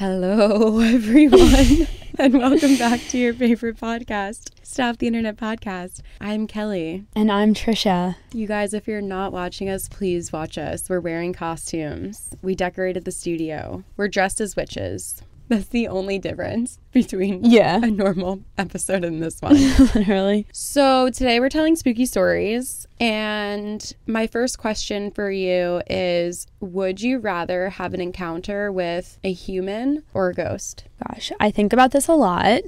Hello, everyone, and welcome back to your favorite podcast, Stop the Internet Podcast. I'm Kelee. And I'm Tricia. You guys, if you're not watching us, please watch us. We're wearing costumes. We decorated the studio. We're dressed as witches. That's the only difference between a normal episode and this one. Literally. So today we're telling spooky stories, and my first question for you is, would you rather have an encounter with a human or a ghost? Gosh, I think about this a lot.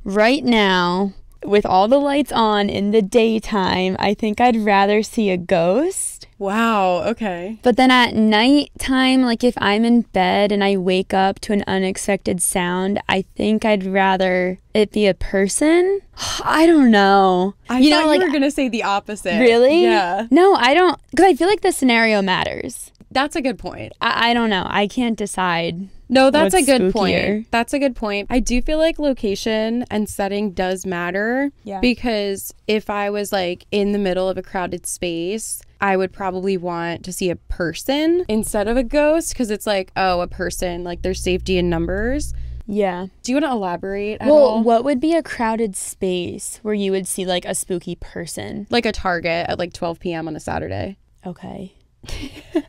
Right now, with all the lights on in the daytime, I think I'd rather see a ghost. Wow, okay. But then at nighttime, like if I'm in bed and I wake up to an unexpected sound, I think I'd rather it be a person. I don't know. I thought you were going to say the opposite. Really? Yeah. No, I don't, because I feel like the scenario matters. That's a good point. I don't know. I can't decide. No, that's a good spookier. point. That's a good point. I do feel like location and setting does matter. Yeah. Because if I was like in the middle of a crowded space, I would probably want to see a person instead of a ghost, because it's like, oh, a person, like there's safety in numbers. Yeah. Do you want to elaborate at all? Well, what would be a crowded space where you would see like a spooky person? Like a Target at like 12 p.m. on a Saturday. Okay.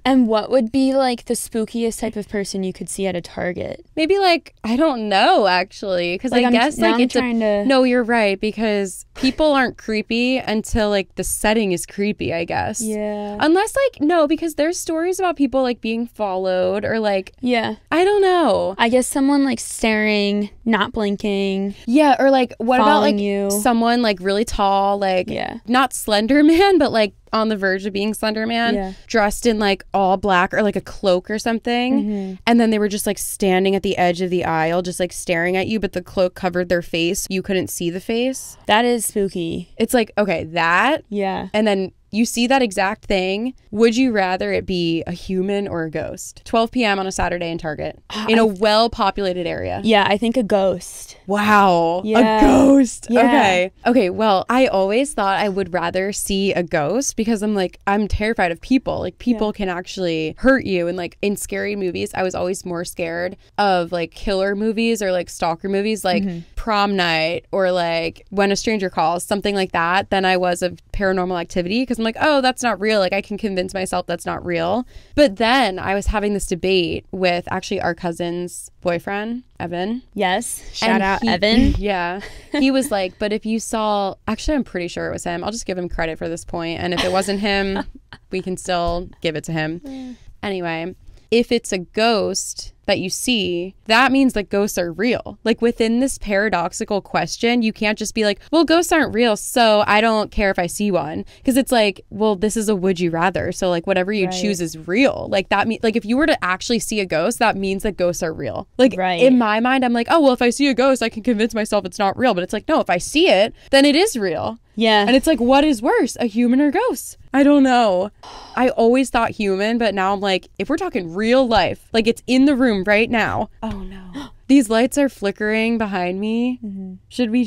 And what would be like the spookiest type of person you could see at a Target? Maybe like, I don't know actually, because like, I guess like it's no, you're right, because people aren't creepy until like the setting is creepy, I guess. Yeah. Unless like, no, because there's stories about people like being followed or like, yeah, I don't know. I guess someone like staring, not blinking. Yeah, or like what about like you. Someone like really tall, like not Slender Man, but like on the verge of being Slender Man, dressed in like all black or like a cloak or something, and then they were just like standing at the edge of the aisle just like staring at you, but the cloak covered their face, you couldn't see the face. That is spooky. It's like, okay, that, and then you see that exact thing. Would you rather it be a human or a ghost? 12 p.m. on a Saturday in Target in a well-populated area. Yeah, I think a ghost. Wow. Yeah. A ghost. Yeah. Okay, well, I always thought I would rather see a ghost because I'm terrified of people. Like, people can actually hurt you. And like in scary movies, I was always more scared of like killer movies or like stalker movies, like Prom Night or like When a Stranger Calls, something like that, than I was of Paranormal Activity, because I'm like, oh, that's not real. Like, I can convince myself that's not real. But then I was having this debate with actually our cousin's boyfriend, Evan. Yes. Shout out Evan. Yeah. He was like, but if you saw, actually, I'm pretty sure it was him. I'll just give him credit for this point. And if it wasn't him, we can still give it to him. Anyway, if it's a ghost that you see, that means that ghosts are real. Like, within this paradoxical question, you can't just be like, well, ghosts aren't real, so I don't care if I see one. Because it's like, well, this is a would you rather. So like whatever you choose is real. Like that means, like, if you were to actually see a ghost, that means that ghosts are real. Like in my mind, I'm like, oh, well, if I see a ghost, I can convince myself it's not real. But it's like, no, if I see it, then it is real. Yeah. And it's like, what is worse, a human or ghost? I don't know. I always thought human, but now I'm like, if we're talking real life, like it's in the room right now. Oh no. These lights are flickering behind me. Should we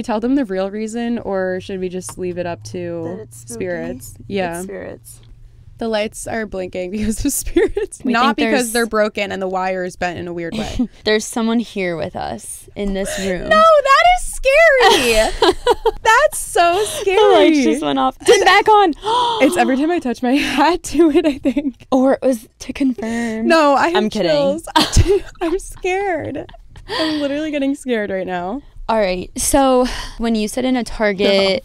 tell them the real reason, or should we just leave it up to spirits? Yeah. It's spirits. The lights are blinking because of spirits. Not because they're broken and the wire is bent in a weird way. There's someone here with us in this room. No, that is scary. That's so scary. The lights just went off. Turn back on. It's every time I touch my hat to it, I think. Or it was to confirm. No, I'm chills. Kidding. I'm scared. I'm literally getting scared right now. All right. So when you said in a Target,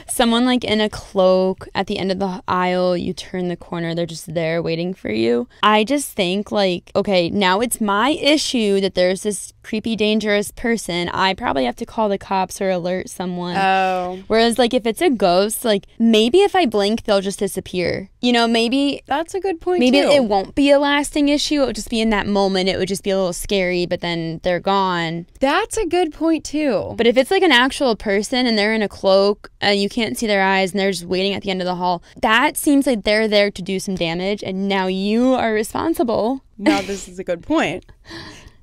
someone like in a cloak at the end of the aisle, you turn the corner, they're just there waiting for you. I just think like, okay, now it's my issue that there's this creepy, dangerous person. I probably have to call the cops or alert someone. Oh. Whereas like if it's a ghost, like maybe if I blink, they'll just disappear. You know, maybe. That's a good point maybe too. It won't be a lasting issue. It would just be in that moment. It would just be a little scary, but then they're gone. That's a good point too. But if it's like an actual person and they're in a cloak and you can't see their eyes and they're just waiting at the end of the hall, that seems like they're there to do some damage and now you are responsible. Now this is a good point.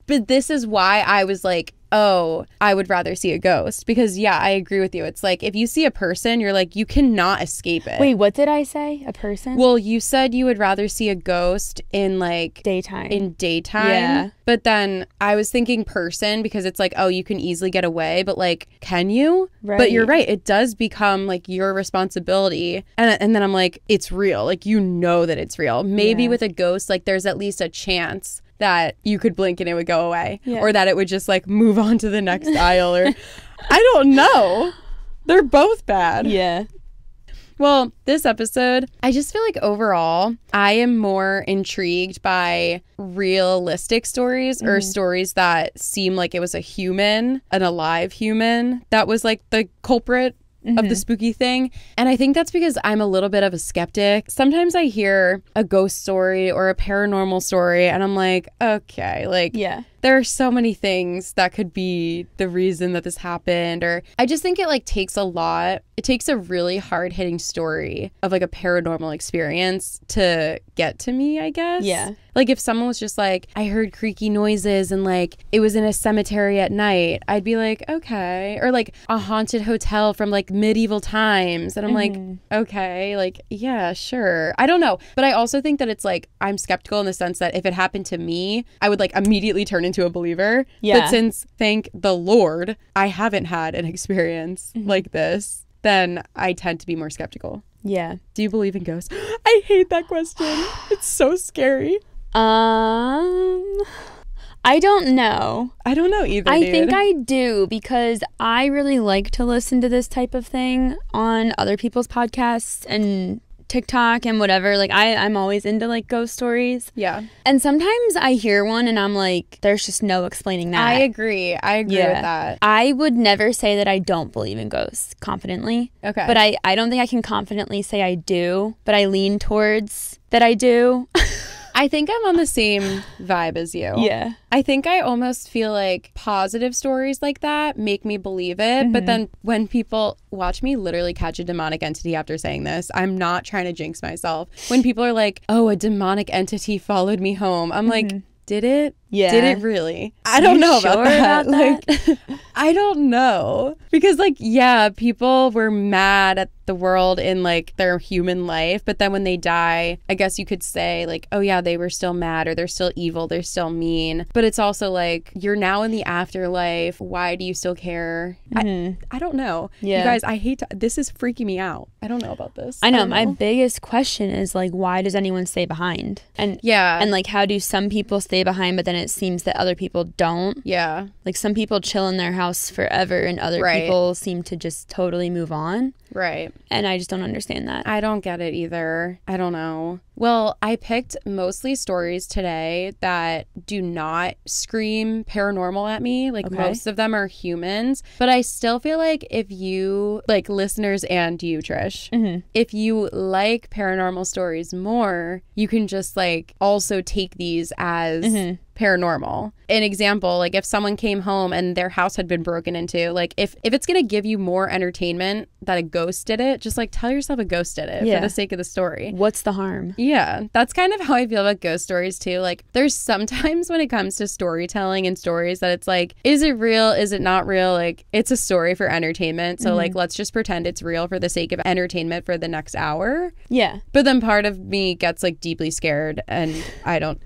But this is why I was like, oh, I would rather see a ghost. Because, yeah, I agree with you. It's like, if you see a person, you're like, you cannot escape it. Wait, what did I say? A person? Well, you said you would rather see a ghost in, like... daytime. In daytime. Yeah. But then I was thinking person because it's like, oh, you can easily get away. But, like, can you? Right. But you're right. It does become, like, your responsibility. And then I'm like, it's real. Like, you know that it's real. Maybe with a ghost, like, there's at least a chance that you could blink and it would go away. Yeah. Or that it would just, like, move on to the next aisle. Or I don't know. They're both bad. Yeah. Well, this episode, I just feel like overall, I am more intrigued by realistic stories or stories that seem like it was a human, an alive human, that was like the culprit of the spooky thing. And I think that's because I'm a little bit of a skeptic. Sometimes I hear a ghost story or a paranormal story and I'm like, okay, like, there are so many things that could be the reason that this happened. Or I just think it like takes a lot. It takes a really hard hitting story of like a paranormal experience to get to me, I guess. Yeah. Like if someone was just like, I heard creaky noises and like it was in a cemetery at night, I'd be like, okay. Or like a haunted hotel from like medieval times. And I'm like, okay, like, yeah, sure. I don't know. But I also think that it's like, I'm skeptical in the sense that if it happened to me, I would like immediately turn into a believer. Yeah. But since, thank the Lord, I haven't had an experience like this, then I tend to be more skeptical. Yeah. Do you believe in ghosts? I hate that question. It's so scary. I don't know. I don't know either, I dude. think I do because I really like to listen to this type of thing on other people's podcasts and TikTok and whatever. Like I'm always into like ghost stories. Yeah. And sometimes I hear one and I'm like, there's just no explaining that. I agree with that. I would never say that I don't believe in ghosts confidently. Okay. But I don't think I can confidently say I do, but I lean towards that I do. I think I'm on the same vibe as you. Yeah. I think I almost feel like positive stories like that make me believe it. But then when people watch me literally catch a demonic entity after saying this, I'm not trying to jinx myself. When people are like, oh, a demonic entity followed me home, I'm like, did it? Yeah. Did it really? I don't know about that. Like, I don't know. Because, like, yeah, people were mad at the world in, like, their human life. But then when they die, I guess you could say, like, oh, yeah, they were still mad or they're still evil. They're still mean. But it's also, like, you're now in the afterlife. Why do you still care? I don't know. Yeah. You guys, I hate to... This is freaking me out. I don't know about this. I know. My biggest question is, like, why does anyone stay behind? And yeah. And, like, how do some people stay behind, but then it seems that other people don't? Yeah. Like, some people chill in their house forever and other people seem to just totally move on. Right. And I just don't understand that. I don't get it either. I don't know. Well, I picked mostly stories today that do not scream paranormal at me. Like, most of them are humans. But I still feel like if you, like, listeners and you, Trish, if you like paranormal stories more, you can just, like, also take these as paranormal. An example, like if someone came home and their house had been broken into, like if it's going to give you more entertainment that a ghost did it, just like tell yourself a ghost did it for the sake of the story. What's the harm? Yeah, that's kind of how I feel about ghost stories too. Like there's sometimes when it comes to storytelling and stories that it's like, is it real? Is it not real? Like it's a story for entertainment. So like, let's just pretend it's real for the sake of entertainment for the next hour. Yeah. But then part of me gets like deeply scared and I don't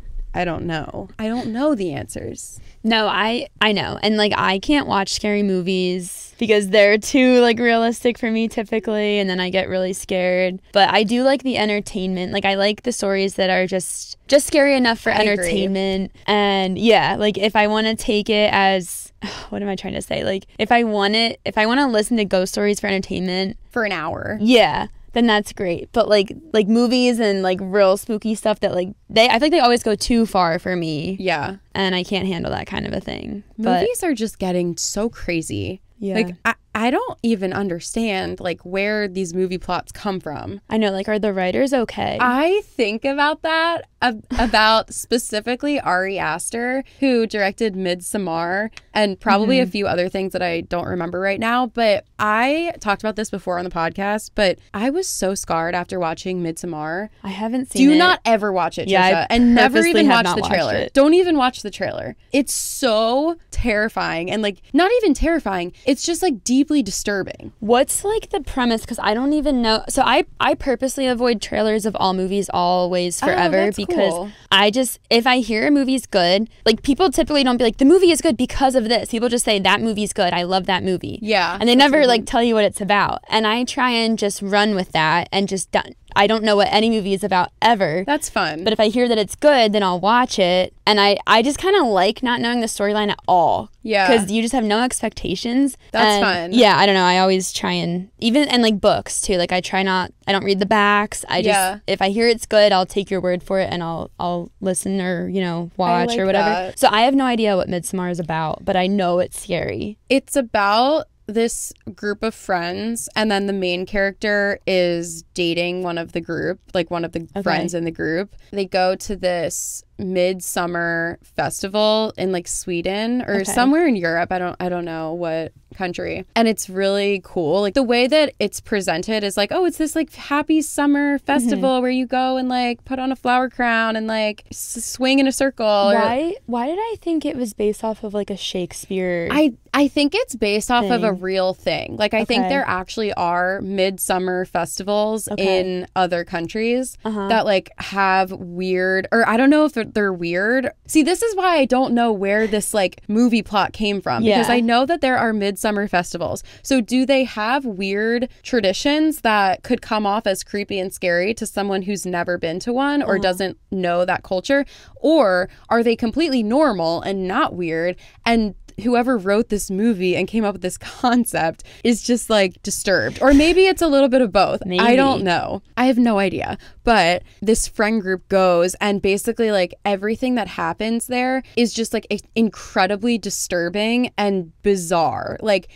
know. I don't know the answers. No, I know. And like I can't watch scary movies because they're too like realistic for me typically, and then I get really scared. But I do like the entertainment. Like I like the stories that are just scary enough for entertainment. And yeah, like if I want to take it as what am I trying to say? Like if I want to listen to ghost stories for entertainment for an hour. Yeah. Then that's great. But like movies and like real spooky stuff that like I feel like they always go too far for me. Yeah. And I can't handle that kind of a thing. Movies are just getting so crazy. Yeah. Like I don't even understand like where these movie plots come from. I know, like are the writers okay? I think about that about specifically Ari Aster, who directed Midsommar and probably a few other things that I don't remember right now. But I talked about this before on the podcast, but I was so scarred after watching Midsommar. I haven't seen it. Do not ever watch it, Tricia. Yeah, and never even watch the watched trailer. it. Don't even watch the trailer. It's so terrifying and like not even terrifying. It's just like deeply disturbing. What's like the premise? Because I don't even know. So I purposely avoid trailers of all movies always forever because cool. I just, if I hear a movie's good, like people typically don't be like, the movie is good because of this. People just say that movie's good. I love that movie. Yeah. And they never like tell you what it's about. And I try and just run with that and just I don't know what any movie is about ever. That's fun. But if I hear that it's good, then I'll watch it. And I just kind of like not knowing the storyline at all. Yeah. Because you just have no expectations. That's fun. Yeah, I don't know. I always try and like books too. Like I don't read the backs. I just, if I hear it's good, I'll take your word for it and I'll listen or, watch or whatever. That. So I have no idea what Midsommar is about, but I know it's scary. It's about this group of friends, and then the main character is dating one of the group, like one of the friends in the group. They go to this midsummer festival in like Sweden or somewhere in Europe. I don't know what country. And it's really cool. Like the way that it's presented is like, oh, it's this like happy summer festival where you go and like put on a flower crown and like swing in a circle. Why did I think it was based off of like a Shakespeare? I think it's based off of a real thing. Like I think there actually are midsummer festivals in other countries that like have weird, or I don't know if they're weird. See, this is why I don't know where this like movie plot came from, because I know that there are midsummer festivals. So do they have weird traditions that could come off as creepy and scary to someone who's never been to one or doesn't know that culture? Or are they completely normal and not weird, and whoever wrote this movie and came up with this concept is just like disturbed? Or maybe it's a little bit of both. Maybe. I don't know. I have no idea. But this friend group goes, and basically like everything that happens there is just like incredibly disturbing and bizarre. Like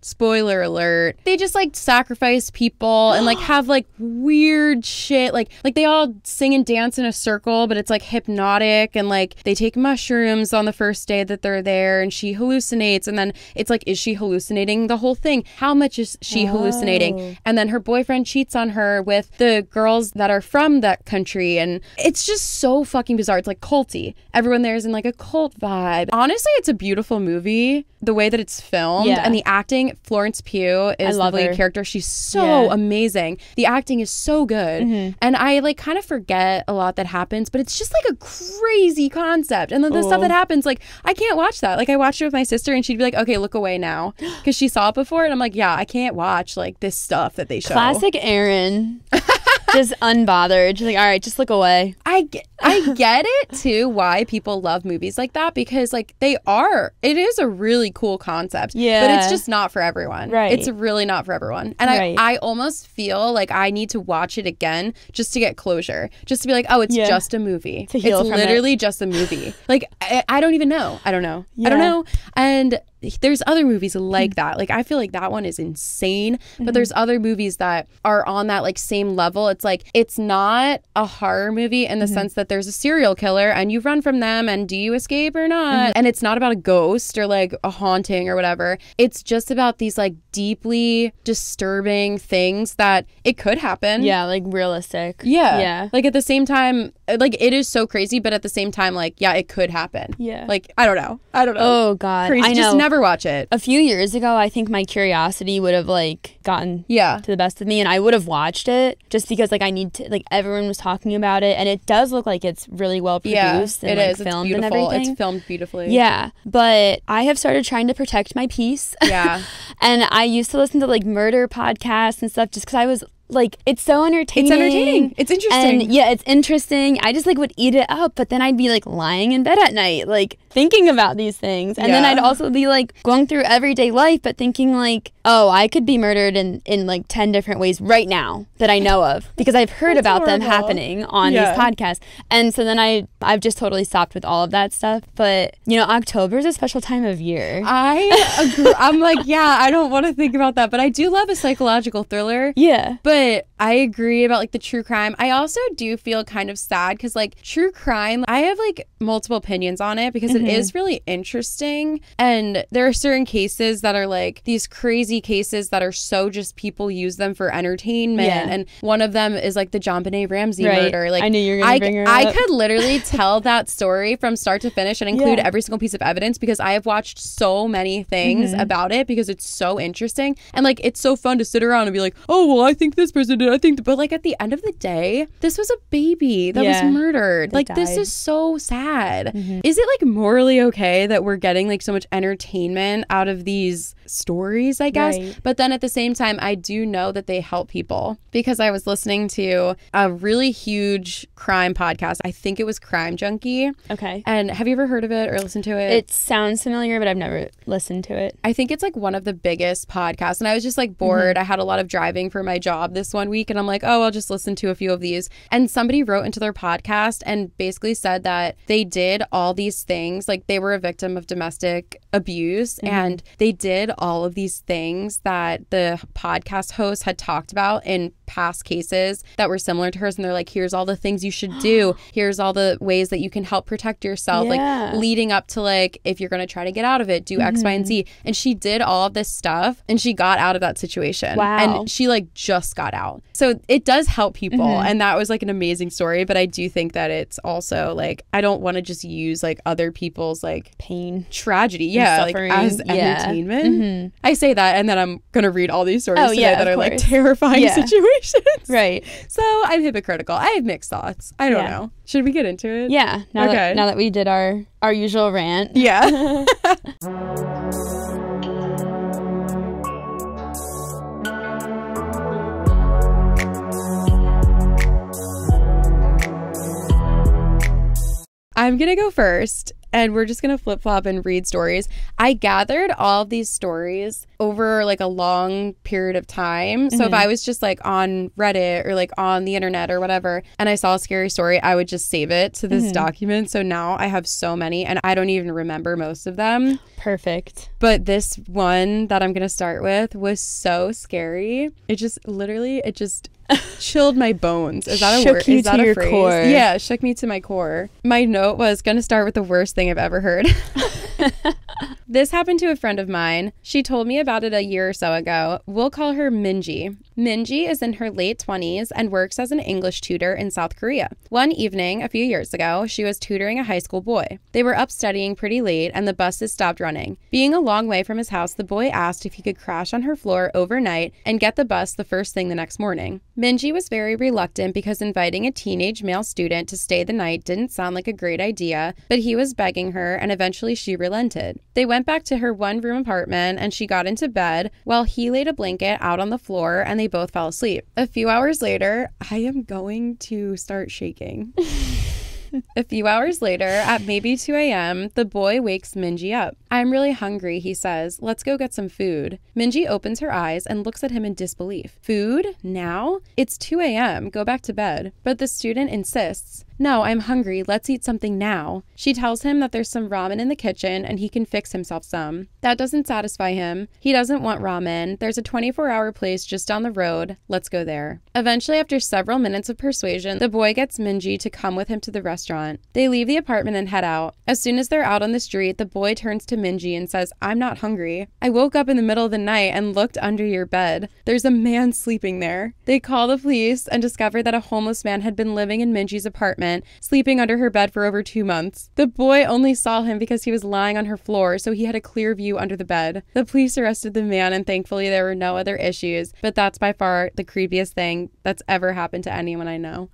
spoiler alert, they just like sacrifice people and like have like weird shit, like they all sing and dance in a circle, but it's like hypnotic, and like they take mushrooms on the first day that they're there, and she hallucinates, and then it's like, is she hallucinating the whole thing? How much is she hallucinating? And then her boyfriend cheats on her with the girls that are from that country, and it's just so fucking bizarre. It's like culty. Everyone there is in like a cult vibe. Honestly, it's a beautiful movie, the way that it's filmed, and the acting. Florence Pugh is the lead character. She's so amazing. The acting is so good. And I like kind of forget a lot that happens, but it's just like a crazy concept. And then the stuff that happens, like I can't watch that. Like I watched it with my sister and she'd be like, okay, look away now, because she saw it before, and I'm like, yeah, I can't watch like this stuff that they show. Classic Erin. Just unbothered. She's like, all right, just look away. I get it too, why people love movies like that, because like it is a really cool concept, but it's just not for everyone. It's really not for everyone. And I almost feel like I need to watch it again just to get closure, just to be like, oh, it's just a movie, to heal it's from literally just a movie. Like I don't even know. I don't know. And there's other movies like that. Like I feel like that one is insane, but there's other movies that are on that like same level. It's like, it's not a horror movie in the sense that there's a serial killer and you run from them, and do you escape or not? And it's not about a ghost or like a haunting or whatever. It's just about these like deeply disturbing things that it could happen. Yeah, like realistic. Yeah. Like at the same time, like it is so crazy, but at the same time, like, yeah, it could happen. Yeah. Like, I don't know. Oh God. Crazy. I know. Just never watch it. A few years ago, I think my curiosity would have like gotten to the best of me, and I would have watched it just because like I need to, like everyone was talking about it, and it does look like it's really well produced and like filmed and everything. It's filmed beautifully. Yeah. But I have started trying to protect my peace. Yeah. And I used to listen to like murder podcasts and stuff just because I was like, it's so entertaining. It's entertaining. It's interesting. And yeah, it's interesting. I just like would eat it up, but then I'd be like lying in bed at night, like thinking about these things. And then I'd also be like going through everyday life, but thinking like, oh, I could be murdered in like 10 different ways right now that I know of, because I've heard about them happening on these podcasts. And so then I've just totally stopped with all of that stuff. But, October is a special time of year. I agree. I'm like, yeah, I don't want to think about that, but I do love a psychological thriller. Yeah. But I agree about like the true crime. I also do feel kind of sad because like true crime, I have like multiple opinions on it, because it is really interesting. And there are certain cases that are like these crazy cases that are so just people use them for entertainment. Yeah. And one of them is like the JonBenet Ramsey murder. Like, I knew you were going to bring her up. I could literally tell that story from start to finish and include every single piece of evidence because I have watched so many things about it because it's so interesting. And like, it's so fun to sit around and be like, oh, well, I think this person did. I think, but like at the end of the day, this was a baby that was murdered. Like, this is so sad. Is it like morally okay that we're getting like so much entertainment out of these stories, I guess? Right. But then at the same time, I do know that they help people because I was listening to a really huge crime podcast. I think it was Crime Junkie. Okay. And have you ever heard of it or listened to it? It sounds familiar, but I've never listened to it. I think it's like one of the biggest podcasts. And I was just like bored. I had a lot of driving for my job this one week. And I'm like, oh, I'll just listen to a few of these. And somebody wrote into their podcast and basically said that they did all these things. Like, they were a victim of domestic abuse and they did all of these things that the podcast host had talked about in past cases that were similar to hers. And they're like, here's all the things you should do. Here's all the ways that you can help protect yourself. Like, leading up to like, if you're going to try to get out of it, do X, Y, and Z. And she did all of this stuff and she got out of that situation. Wow. And she like just got out. So it does help people. And that was like an amazing story. But I do think that it's also like, I don't want to just use like other people's like pain, tragedy, like as entertainment. I say that and then I'm gonna read all these stories today that are like terrifying situations. Right. So I'm hypocritical. I have mixed thoughts. I don't know. Should we get into it? Yeah. Now that we did our usual rant. Yeah. I'm going to go first, and we're just going to flip-flop and read stories. I gathered all of these stories over like a long period of time. So if I was just like on Reddit or like on the internet or whatever, and I saw a scary story, I would just save it to this document. So now I have so many, and I don't even remember most of them. Perfect. But this one that I'm going to start with was so scary. It just chilled my bones. Is that a word? Is that a phrase? Core. Yeah, shook me to my core. My note was going to start with the worst thing I've ever heard. This happened to a friend of mine. She told me about it a year or so ago. We'll call her Minji. Minji is in her late 20s and works as an English tutor in South Korea. One evening, a few years ago, she was tutoring a high school boy. They were up studying pretty late and the buses stopped running. Being a long way from his house, the boy asked if he could crash on her floor overnight and get the bus the first thing the next morning. Minji was very reluctant because inviting a teenage male student to stay the night didn't sound like a great idea, but he was begging her and eventually she relented. They went back to her one-room apartment and she got into bed while he laid a blanket out on the floor and they both fell asleep. A few hours later, I am going to start shaking. A few hours later, at maybe 2 a.m., the boy wakes Minji up. "I'm really hungry," he says. "Let's go get some food." Minji opens her eyes and looks at him in disbelief. "Food? Now? It's 2 a.m. Go back to bed." But the student insists. "No, I'm hungry. Let's eat something now." She tells him that there's some ramen in the kitchen and he can fix himself some. That doesn't satisfy him. He doesn't want ramen. There's a 24-hour place just down the road. Let's go there. Eventually, after several minutes of persuasion, the boy gets Minji to come with him to the restaurant. They leave the apartment and head out. As soon as they're out on the street, the boy turns to Minji and says, "I'm not hungry. I woke up in the middle of the night and looked under your bed. There's a man sleeping there." They call the police and discover that a homeless man had been living in Minji's apartment, sleeping under her bed for over 2 months. The boy only saw him because he was lying on her floor, so he had a clear view under the bed. The police arrested the man, and thankfully there were no other issues, but that's by far the creepiest thing that's ever happened to anyone I know.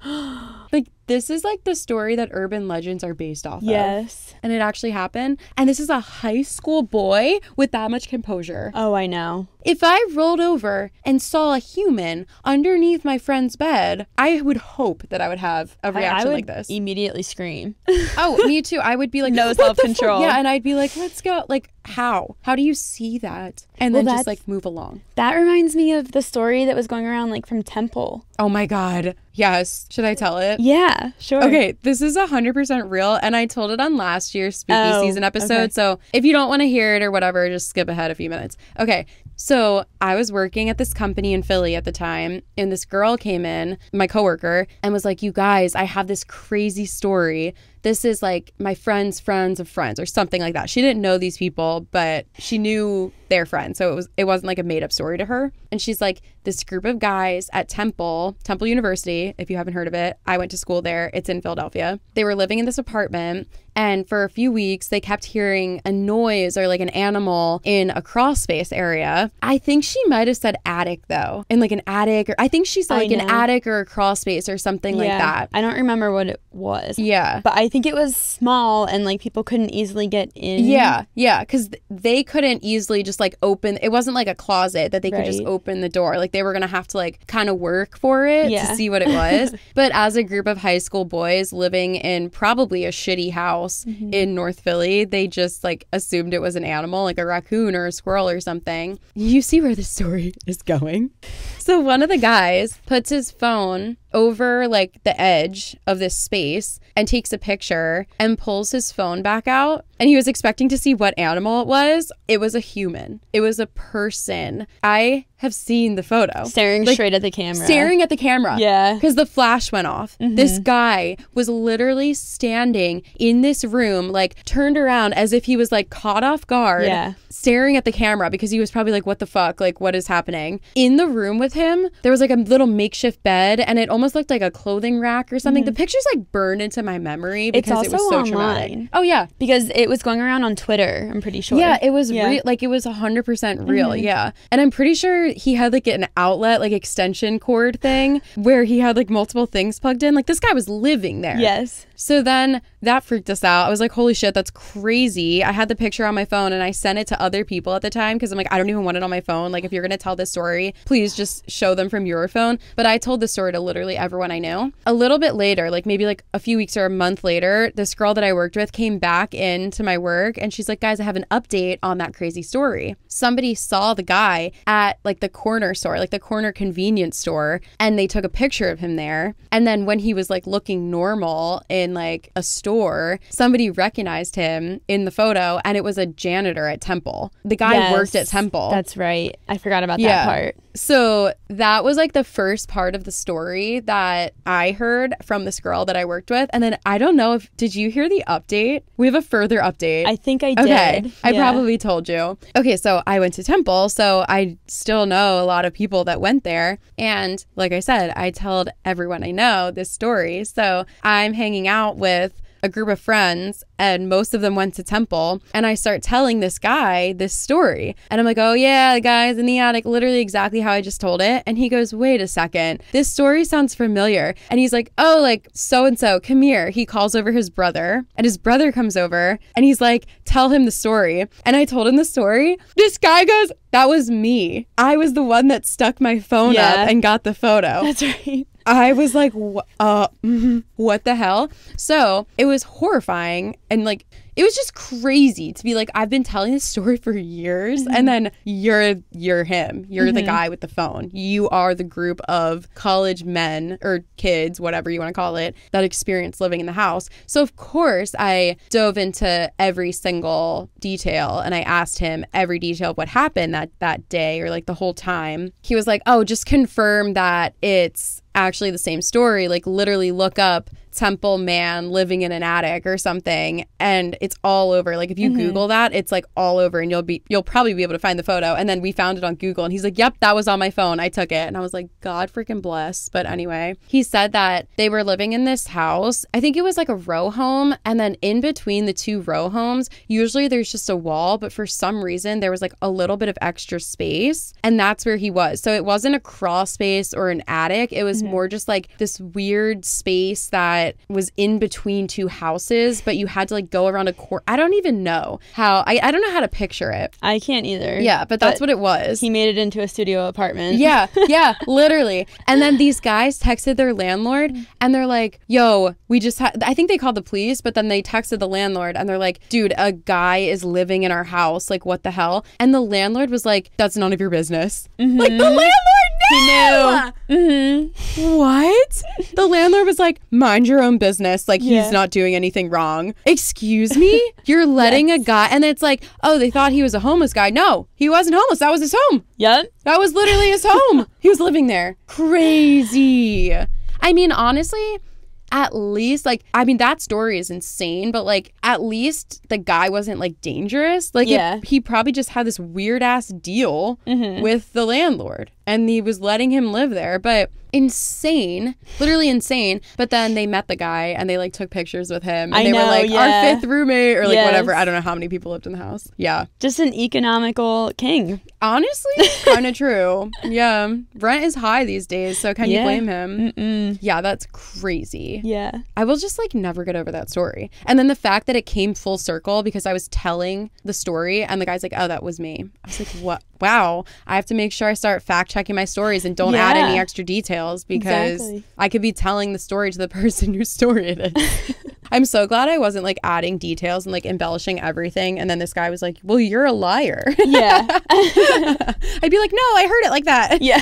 Like, this is like the story that urban legends are based off of. Yes. And it actually happened. And this is a high school boy with that much composure. Oh, I know. If I rolled over and saw a human underneath my friend's bed, I would hope that I would have a reaction like this. Immediately scream. Oh, me too. I would be like, no self-control. Yeah, and I'd be like, let's go. Like, how? How do you see that? And then just like move along. That reminds me of the story that was going around like from Temple. Oh my God. Yes. Should I tell it? Yeah, sure. Okay, this is 100% real, and I told it on last year's spooky season episode, okay. So if you don't want to hear it or whatever, just skip ahead a few minutes. Okay, so I was working at this company in Philly at the time, and this girl came in, my coworker, and was like, "You guys, I have this crazy story this is like my friend's friends of friends or something like that. She didn't know these people, but she knew their friends. So it wasn't like a made up story to her. And she's like, this group of guys at Temple University, if you haven't heard of it, I went to school there. It's in Philadelphia. They were living in this apartment, and for a few weeks they kept hearing a noise or like an animal in a Crawspace area. I think she might have said attic though, in like an attic, or I think she said like an attic or a Crawspace or something like that. I don't remember what it was. Yeah. But I think it was small and like people couldn't easily get in. Yeah, because they couldn't easily just like open. It wasn't like a closet that they could just open the door. Like they were gonna have to like kind of work for it to see what it was. But as a group of high school boys living in probably a shitty house in North Philly, they just like assumed it was an animal, like a raccoon or a squirrel or something. You see where the story is going. So one of the guys puts his phone over like the edge of this space and takes a picture and pulls his phone back out, and he was expecting to see what animal it was. It was a human. It was a person. I have seen the photo. Staring like, straight at the camera. Staring at the camera. Yeah. Because the flash went off. This guy was literally standing in this room, like turned around as if he was like caught off guard. Yeah. Staring at the camera because he was probably like, what the fuck? Like, what is happening? In the room with him, there was like a little makeshift bed, and it almost looked like a clothing rack or something. The picture's like burned into my memory because it was so traumatic. Oh, yeah. Because it was going around on Twitter, I'm pretty sure. Yeah, it was like it was 100% real. Yeah. And I'm pretty sure he had like an outlet, like extension cord thing where he had like multiple things plugged in. Like this guy was living there. Yes. So then that freaked us out. I was like, holy shit, that's crazy. I had the picture on my phone and I sent it to other people at the time because I'm like, I don't even want it on my phone. Like, if you're going to tell this story, please just show them from your phone. But I told the story to literally everyone I knew. A little bit later, like maybe like a few weeks or a month later, this girl that I worked with came back into my work and she's like, guys, I have an update on that crazy story. Somebody saw the guy at like the corner store, like the corner convenience store, and they took a picture of him there. And then when he was like looking normal in like a store, somebody recognized him in the photo, and it was a janitor at Temple. The guy worked at Temple. That's right. I forgot about that part. So that was like the first part of the story that I heard from this girl that I worked with. And then I don't know if, did you hear the update? We have a further update. I think I did. Okay. I probably told you. Okay. So I went to Temple. So I still know a lot of people that went there. And like I said, I told everyone I know this story. So I'm hanging out with a group of friends, and most of them went to Temple, and I start telling this guy this story, and I'm like, oh yeah, the guy's in the attic, literally exactly how I just told it. And he goes, wait a second, this story sounds familiar. And he's like, oh, like so and so, come here. He calls over his brother, and his brother comes over, and he's like, tell him the story. And I told him the story. This guy goes, that was me. I was the one that stuck my phone up and got the photo. That's right. I was like, what the hell? So it was horrifying, and like, it was just crazy to be like, I've been telling this story for years, and then you're him. You're the guy with the phone. You are the group of college men or kids, whatever you want to call it, that experience living in the house. So of course I dove into every single detail, and I asked him every detail of what happened that day, or like the whole time. He was like, oh, just confirm that it's actually the same story. Like, literally look up Temple man living in an attic or something, and it's all over. Like, if you Google that, it's like all over, and you'll probably be able to find the photo. And then we found it on Google, and he's like, yep, that was on my phone, I took it. And I was like, God freaking bless. But anyway, he said that they were living in this house. I think it was like a row home, and then in between the two row homes, usually there's just a wall, but for some reason there was like a little bit of extra space, and that's where he was. So it wasn't a crawl space or an attic. It was more just like this weird space that was in between two houses, but you had to like go around a court. I don't even know how. I don't know how to picture it. I can't either. Yeah, but that's what it was. He made it into a studio apartment. Yeah, literally. And then these guys texted their landlord, and they're like, yo, we just had, I think they called the police, but then they texted the landlord, and they're like, dude, a guy is living in our house. Like, what the hell? And the landlord was like, that's none of your business. Like, the landlord knew. What? The landlord was like, mind your own business. Like, he's not doing anything wrong. Excuse me? You're letting a guy, and it's like, oh, they thought he was a homeless guy. No, he wasn't homeless. That was his home. Yep. That was literally his home. He was living there. Crazy. I mean, honestly, at least, like, I mean, that story is insane, but, like, at least the guy wasn't, like, dangerous. Like, he probably just had this weird-ass deal with the landlord, and he was letting him live there. But insane, literally insane. But then they met the guy, and they, like, took pictures with him, and they were like, our fifth roommate, or, like, whatever. I don't know how many people lived in the house. Yeah. Just an economical king. Honestly, kind of true. Yeah. Rent is high these days, so can you blame him? Yeah, that's crazy. Yeah. I will just, like, never get over that story. And then the fact that it came full circle because I was telling the story, and the guy's like, oh, that was me. I was like, what? Wow. I have to make sure I start fact-checking my stories and don't add any extra details because I could be telling the story to the person whose story it is. I'm so glad I wasn't, like, adding details and, like, embellishing everything. And then this guy was like, well, you're a liar. Yeah. I'd be like, no, I heard it like that. Yeah.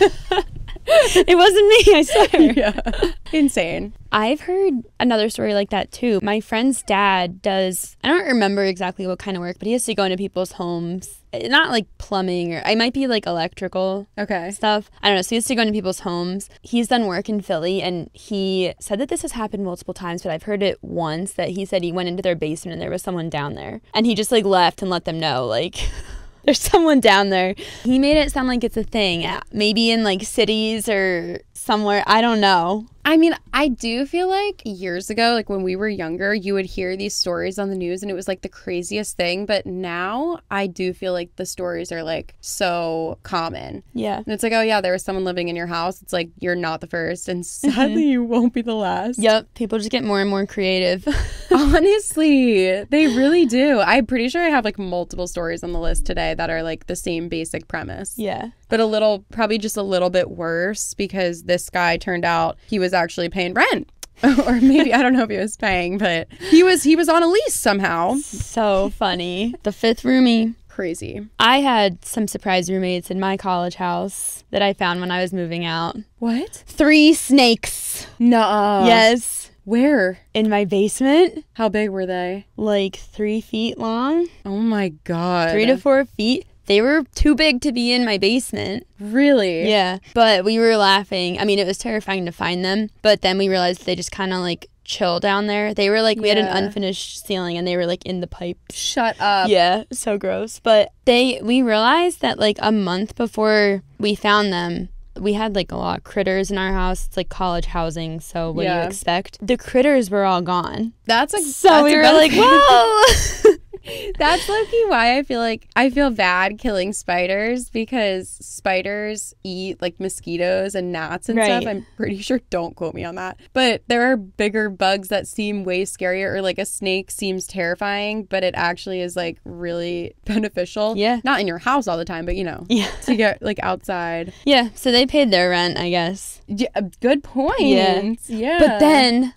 It wasn't me, I swear. Yeah. Insane. I've heard another story like that too. My friend's dad does, I don't remember exactly what kind of work, but he has to go into people's homes. Not like plumbing, or I might be like electrical stuff. I don't know. So he has to go into people's homes. He's done work in Philly, and he said that this has happened multiple times, but I've heard it once that he said he went into their basement and there was someone down there. And he just like left and let them know, like, there's someone down there. He made it sound like it's a thing. Maybe in like cities or somewhere. I don't know. I mean, I do feel like years ago, like when we were younger, you would hear these stories on the news and it was like the craziest thing. But now I do feel like the stories are like so common. Yeah. And it's like, oh yeah, there was someone living in your house. It's like, you're not the first. And sadly, you won't be the last. Yep. People just get more and more creative. Honestly, they really do. I'm pretty sure I have like multiple stories on the list today that are like the same basic premise. Yeah. But probably just a little bit worse because this guy turned out he was actually paying rent. Or maybe, I don't know if he was paying, but he was on a lease somehow. So funny. The fifth roomie. Crazy. I had some surprise roommates in my college house that I found when I was moving out. What? 3 snakes. Nuh-uh. Yes. Where? In my basement. How big were they? Like 3 feet long. Oh my God. 3 to 4 feet. They were too big to be in my basement. Really? Yeah. But we were laughing. I mean, it was terrifying to find them. But then we realized they just kind of like chill down there. They were like, we had an unfinished ceiling and they were like in the pipes. Shut up. Yeah. So gross. But we realized that like a month before we found them, we had like a lot of critters in our house. It's like college housing. So what do you expect? The critters were all gone. That's like, so we were like, whoa. That's low-key why I feel bad killing spiders, because spiders eat like mosquitoes and gnats and stuff. I'm pretty sure, don't quote me on that, but there are bigger bugs that seem way scarier, or like a snake seems terrifying, but it actually is like really beneficial. Yeah. Not in your house all the time, but you know, to get like outside. Yeah. So they paid their rent, I guess. Yeah, good point. Yeah. But then,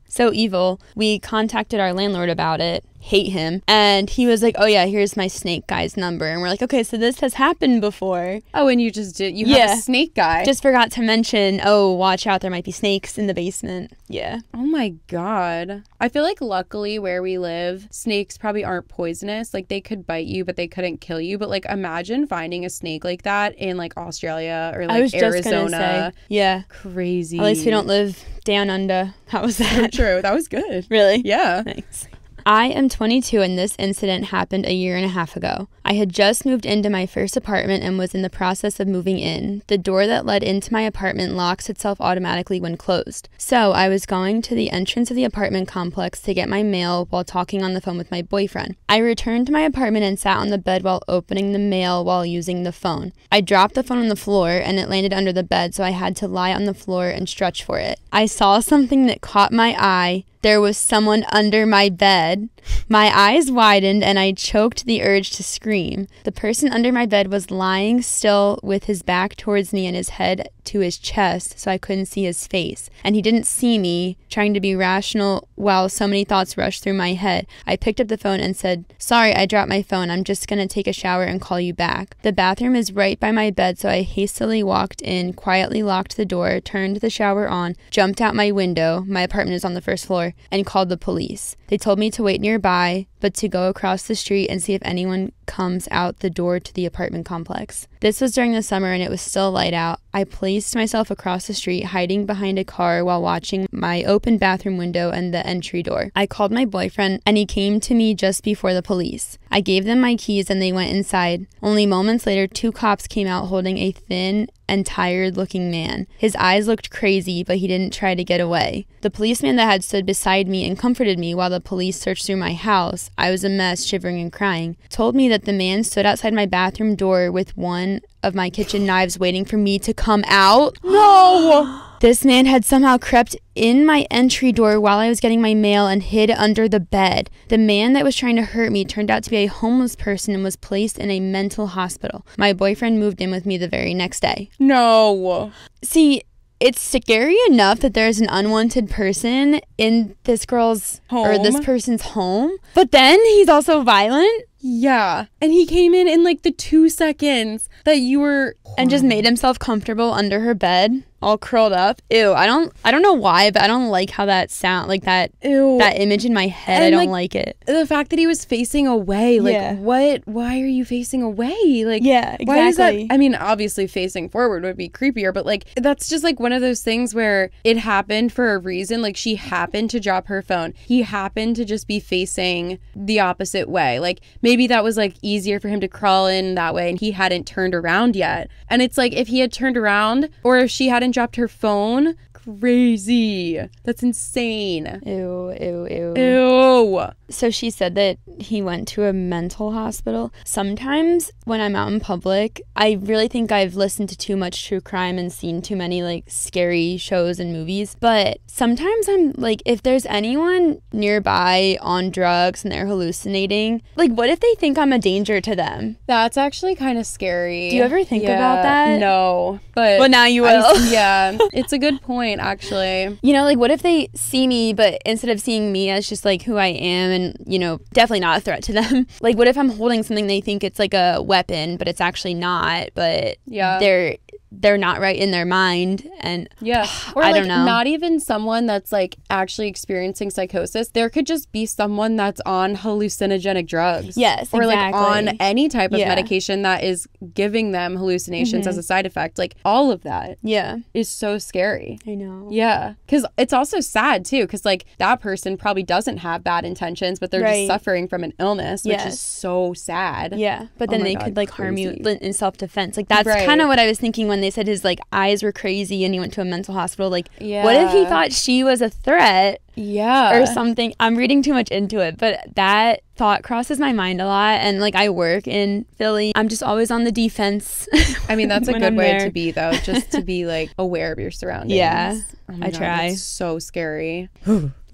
so evil, we contacted our landlord about it. Hate him. And he was like, oh yeah, here's my snake guy's number. And we're like, okay, so this has happened before. Oh, and you just did, you have a snake guy. Just forgot to mention, oh, watch out, there might be snakes in the basement. Yeah. Oh my God. I feel like luckily where we live, snakes probably aren't poisonous. Like they could bite you, but they couldn't kill you. But like imagine finding a snake like that in like Australia or like Arizona. Just gonna say, yeah. Crazy. At least we don't live down under. How was that? True. That was good. Really? Yeah. Thanks. I am 22 and this incident happened 1.5 years ago. I had just moved into my first apartment and was in the process of moving in. The door that led into my apartment locks itself automatically when closed. So I was going to the entrance of the apartment complex to get my mail while talking on the phone with my boyfriend. I returned to my apartment and sat on the bed while opening the mail while using the phone. I dropped the phone on the floor and it landed under the bed, so I had to lie on the floor and stretch for it. I saw something that caught my eye. There was someone under my bed. My eyes widened and I choked the urge to scream. The person under my bed was lying still with his back towards me and his head to his chest, so I couldn't see his face. And he didn't see me, trying to be rational while so many thoughts rushed through my head. I picked up the phone and said, sorry, I dropped my phone. I'm just gonna take a shower and call you back. The bathroom is right by my bed, so I hastily walked in, quietly locked the door, turned the shower on, jumped out my window, my apartment is on the first floor, and called the police. They told me to wait nearby, but to go across the street and see if anyone comes out the door to the apartment complex. This was during the summer and it was still light out. I placed myself across the street, hiding behind a car while watching my open bathroom window and the entry door. I called my boyfriend and he came to me just before the police. I gave them my keys and they went inside. Only moments later, 2 cops came out holding a thin and tired-looking man. His eyes looked crazy, but he didn't try to get away. The policeman that had stood beside me and comforted me while the police searched through my house, I was a mess, shivering and crying, told me that the man stood outside my bathroom door with one of my kitchen knives waiting for me to come out. No! This man had somehow crept in my entry door while I was getting my mail and hid under the bed. The man that was trying to hurt me turned out to be a homeless person and was placed in a mental hospital. My boyfriend moved in with me the very next day. No. See, it's scary enough that there's an unwanted person in this girl's home, or this person's home, but then he's also violent. Yeah. And he came in like the 2 seconds that you were... And just made himself comfortable under her bed, all curled up. Ew, I don't know why, but I don't like how that sound, like that, ew, that image in my head. And I don't like it. The fact that he was facing away, like, yeah. Why are you facing away? Like, yeah, exactly. Why is that? I mean, obviously facing forward would be creepier, but like, that's just like one of those things where it happened for a reason. Like, she happened to drop her phone. He happened to just be facing the opposite way. Like, maybe that was like easier for him to crawl in that way and he hadn't turned around yet. And it's like, if he had turned around or if she hadn't dropped her phone, crazy. That's insane. Ew. So she said that he went to a mental hospital. Sometimes when I'm out in public, I really think I've listened to too much true crime and seen too many like scary shows and movies. But sometimes I'm like, if there's anyone nearby on drugs and they're hallucinating, like what if they think I'm a danger to them? That's actually kind of scary. Do you ever think about that? No. But well, now you will. Yeah. It's a good point, actually. You know, like what if they see me, but instead of seeing me as just like who I am and, you know, definitely not a threat to them. Like what if I'm holding something they think it's like a weapon, but it's actually not, but yeah, they're not right in their mind. And yeah, or I like don't know, not even someone that's like actually experiencing psychosis. There could just be someone that's on hallucinogenic drugs. Yes, or exactly. like on any type of medication that is giving them hallucinations as a side effect. Like all of that is so scary. I know. Yeah, because it's also sad too, because like that person probably doesn't have bad intentions, but they're just suffering from an illness, which is so sad. Yeah, but then they could like harm you in self-defense. Like that's kind of what I was thinking when they said his like eyes were crazy and he went to a mental hospital. Like what if he thought she was a threat or something? I'm reading too much into it, but that thought crosses my mind a lot. And like I work in Philly, I'm just always on the defense. I mean, that's a good way to be though, just to be like aware of your surroundings. Yeah, oh my I God, try. it's so scary.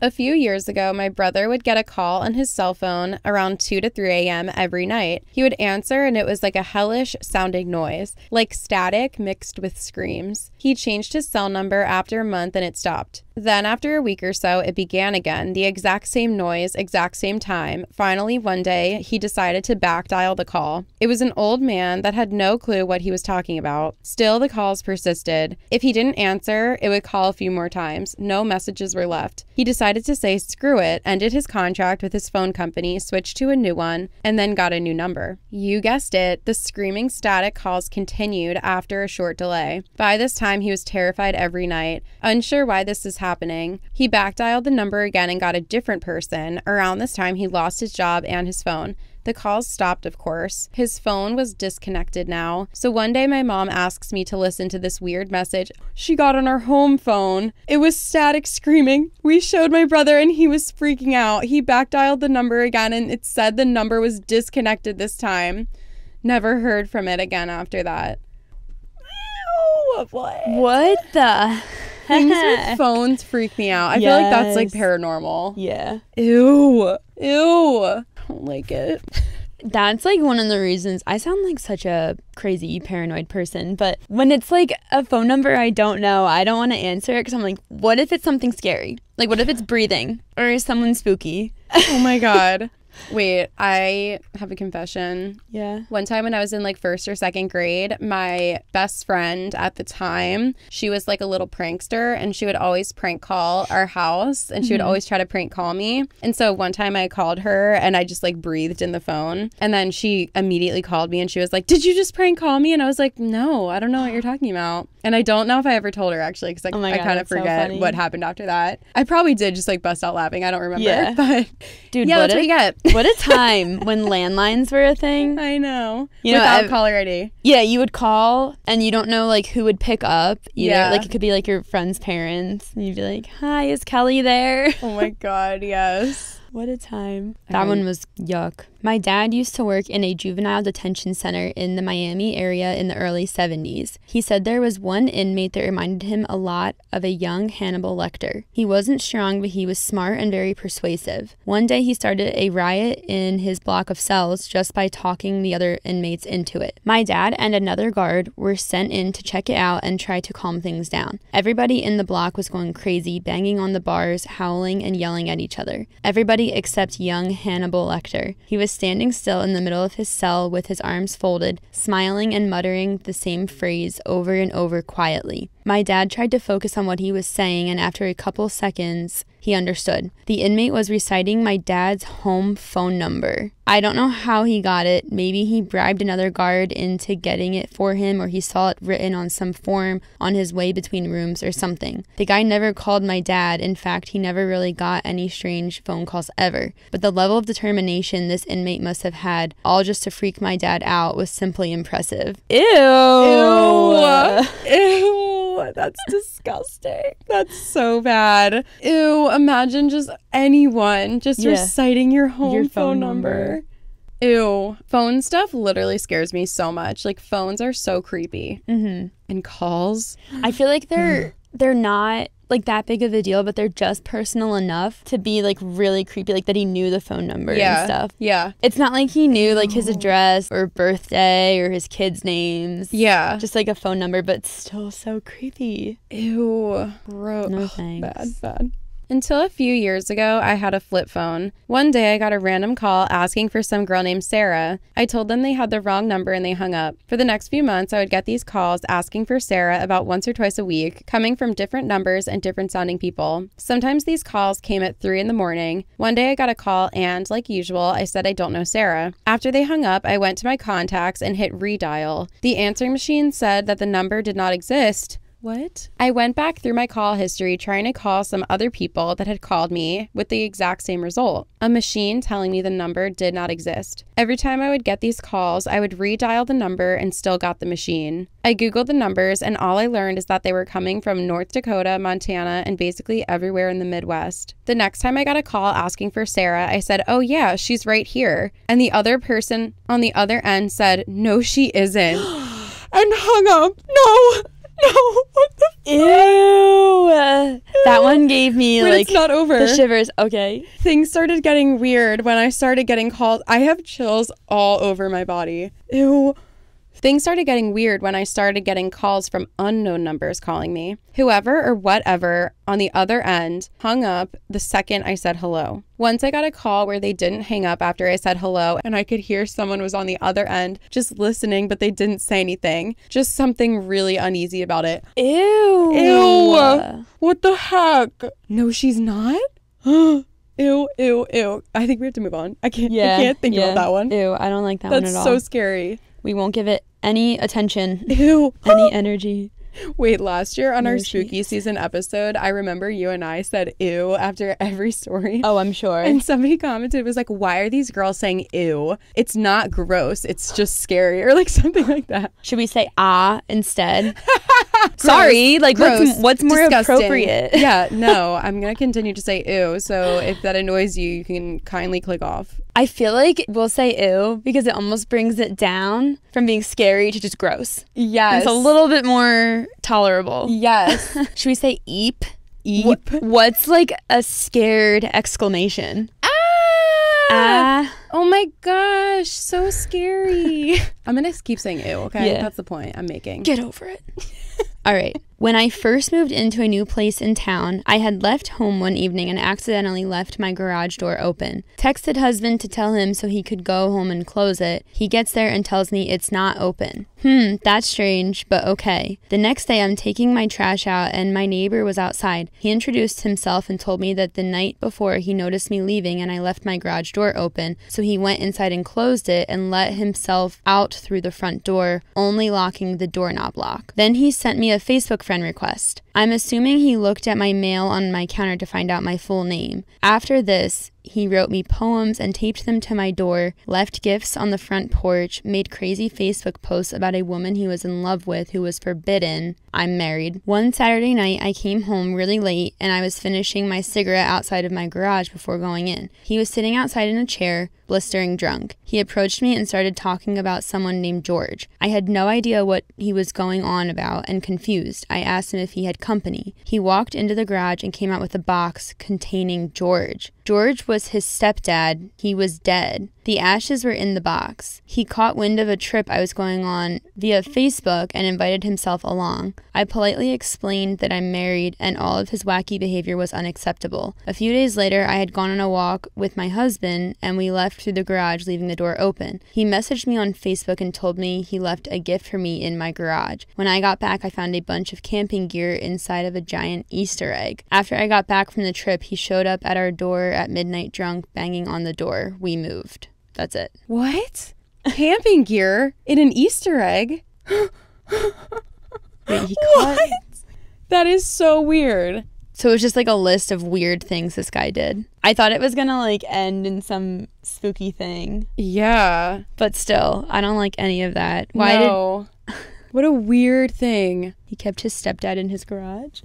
A few years ago, my brother would get a call on his cell phone around 2 to 3 a.m. every night. He would answer and it was like a hellish sounding noise, like static mixed with screams. He changed his cell number after a month and it stopped. Then after a week or so, it began again, the exact same noise, exact same time. Finally, one day, he decided to back dial the call. It was an old man that had no clue what he was talking about. Still, the calls persisted. If he didn't answer, it would call a few more times. No messages were left. He decided to say screw it, ended his contract with his phone company, switched to a new one, and then got a new number. You guessed it, the screaming static calls continued after a short delay. By this time, he was terrified every night, unsure why this is happening. He backdialed the number again and got a different person. Around this time, he lost his job and his phone. The calls stopped, of course. His phone was disconnected now. So one day my mom asks me to listen to this weird message she got on our home phone. It was static screaming. We showed my brother and he was freaking out. He backdialed the number again and it said the number was disconnected this time. Never heard from it again after that. Ew, what the things with phones freak me out. I feel like that's like paranormal. Yeah. Ew. I don't like it. That's like one of the reasons I sound like such a crazy paranoid person, but when it's like a phone number I don't know, I don't want to answer it because I'm like, what if it's something scary? Like what if it's breathing or is someone spooky? Oh my God. Wait, I have a confession. Yeah. One time when I was in like first or second grade, my best friend at the time, she was like a little prankster and she would always prank call our house and she would always try to prank call me. And so one time I called her and I just like breathed in the phone and then she immediately called me and she was like, "Did you just prank call me?" And I was like, "No, I don't know what you're talking about." And I don't know if I ever told her actually because I kind of forget what happened after that. I probably did just like bust out laughing. I don't remember. Yeah. But dude, yeah, that's what you get. What a time when landlines were a thing. I know. You know, without caller ID. Yeah, you would call and you don't know like who would pick up either. Yeah. Like it could be like your friend's parents and you'd be like, "Hi, is Kelee there?" Oh my God, yes. What a time. That one was yuck. My dad used to work in a juvenile detention center in the Miami area in the early 70s. He said there was one inmate that reminded him a lot of a young Hannibal Lecter. He wasn't strong, but he was smart and very persuasive. One day he started a riot in his block of cells just by talking the other inmates into it. My dad and another guard were sent in to check it out and try to calm things down. Everybody in the block was going crazy, banging on the bars, howling and yelling at each other. Everybody except young Hannibal Lecter. He was standing still in the middle of his cell with his arms folded, smiling and muttering the same phrase over and over quietly. My dad tried to focus on what he was saying, and after a couple seconds, he understood. The inmate was reciting my dad's home phone number. I don't know how he got it. Maybe he bribed another guard into getting it for him, or he saw it written on some form on his way between rooms or something. The guy never called my dad. In fact, he never really got any strange phone calls ever. But the level of determination this inmate must have had, all just to freak my dad out, was simply impressive. Ew! Ew! Ew! That's disgusting. That's so bad. Ew, imagine just anyone just reciting your home phone number. Ew. Phone stuff literally scares me so much. Like, phones are so creepy. Mm-hmm. And calls. I feel like they're not like that big of a deal, but they're just personal enough to be like really creepy, like that he knew the phone number and stuff. Yeah. It's not like he knew like his address or birthday or his kids' names. Yeah. Just like a phone number, but still so creepy. Ew. Gross. No thanks. Bad. Until a few years ago, I had a flip phone. One day, I got a random call asking for some girl named Sarah. I told them they had the wrong number and they hung up. For the next few months, I would get these calls asking for Sarah about once or twice a week, coming from different numbers and different sounding people. Sometimes these calls came at 3 a.m. One day, I got a call and, like usual, I said I don't know Sarah. After they hung up, I went to my contacts and hit redial. The answering machine said that the number did not exist. What? I went back through my call history trying to call some other people that had called me with the exact same result. A machine telling me the number did not exist. Every time I would get these calls, I would redial the number and still got the machine. I Googled the numbers and all I learned is that they were coming from North Dakota, Montana, and basically everywhere in the Midwest. The next time I got a call asking for Sarah, I said, "Oh yeah, she's right here." And the other person on the other end said, "No, she isn't." And hung up. No, what the fuck? Ew. That one gave me when like it's not over. The shivers. Okay. Things started getting weird when I started getting calls. I have chills all over my body. Ew. Things started getting weird when I started getting calls from unknown numbers calling me. Whoever or whatever on the other end hung up the second I said hello. Once I got a call where they didn't hang up after I said hello, and I could hear someone was on the other end just listening, but they didn't say anything. Just something really uneasy about it. Ew. Ew. What the heck? No, she's not? Ew. I think we have to move on. I can't think about that one. Ew, I don't like that one at all. That's so scary. We won't give it any attention. Ew. Any energy. Wait, last year on our spooky season episode, I remember you and I said ew after every story. Oh, I'm sure. And somebody commented, was like, why are these girls saying ew? It's not gross. It's just scary, or like something like that. Should we say ah instead? Sorry, like what's more disgusting. Appropriate? Yeah, no, I'm going to continue to say ew. So if that annoys you, you can kindly click off. I feel like we'll say ew because it almost brings it down from being scary to just gross. Yes. It's a little bit more tolerable. Yes. Should we say eep? Eep. What's like a scared exclamation? Ah! Oh my gosh, so scary. I'm going to keep saying ew, okay? Yeah. That's the point I'm making. Get over it. All right. When I first moved into a new place in town, I had left home one evening and accidentally left my garage door open. Texted husband to tell him so he could go home and close it. He gets there and tells me it's not open. That's strange, but okay. The next day I'm taking my trash out and my neighbor was outside. He introduced himself and told me that the night before he noticed me leaving and I left my garage door open, so he went inside and closed it and let himself out through the front door, only locking the doorknob lock. Then he sent me a Facebook friend request. I'm assuming he looked at my mail on my counter to find out my full name. After this, he wrote me poems and taped them to my door, left gifts on the front porch, made crazy Facebook posts about a woman he was in love with who was forbidden. I'm married. One Saturday night, I came home really late and I was finishing my cigarette outside of my garage before going in. He was sitting outside in a chair, blistering drunk. He approached me and started talking about someone named George. I had no idea what he was going on about and confused. I asked him if he had company. He walked into the garage and came out with a box containing George. George was his stepdad. He was dead. The ashes were in the box. He caught wind of a trip I was going on via Facebook and invited himself along. I politely explained that I'm married and all of his wacky behavior was unacceptable. A few days later, I had gone on a walk with my husband and we left through the garage, leaving the door open. He messaged me on Facebook and told me he left a gift for me in my garage. When I got back, I found a bunch of camping gear inside of a giant Easter egg. After I got back from the trip, he showed up at our door at midnight drunk, banging on the door. We moved. That's it. What? Camping gear in an Easter egg? Wait, he caught... What? That is so weird. So it was just like a list of weird things this guy did. I thought it was gonna like end in some spooky thing. Yeah. But still, I don't like any of that. No. What a weird thing. He kept his stepdad in his garage.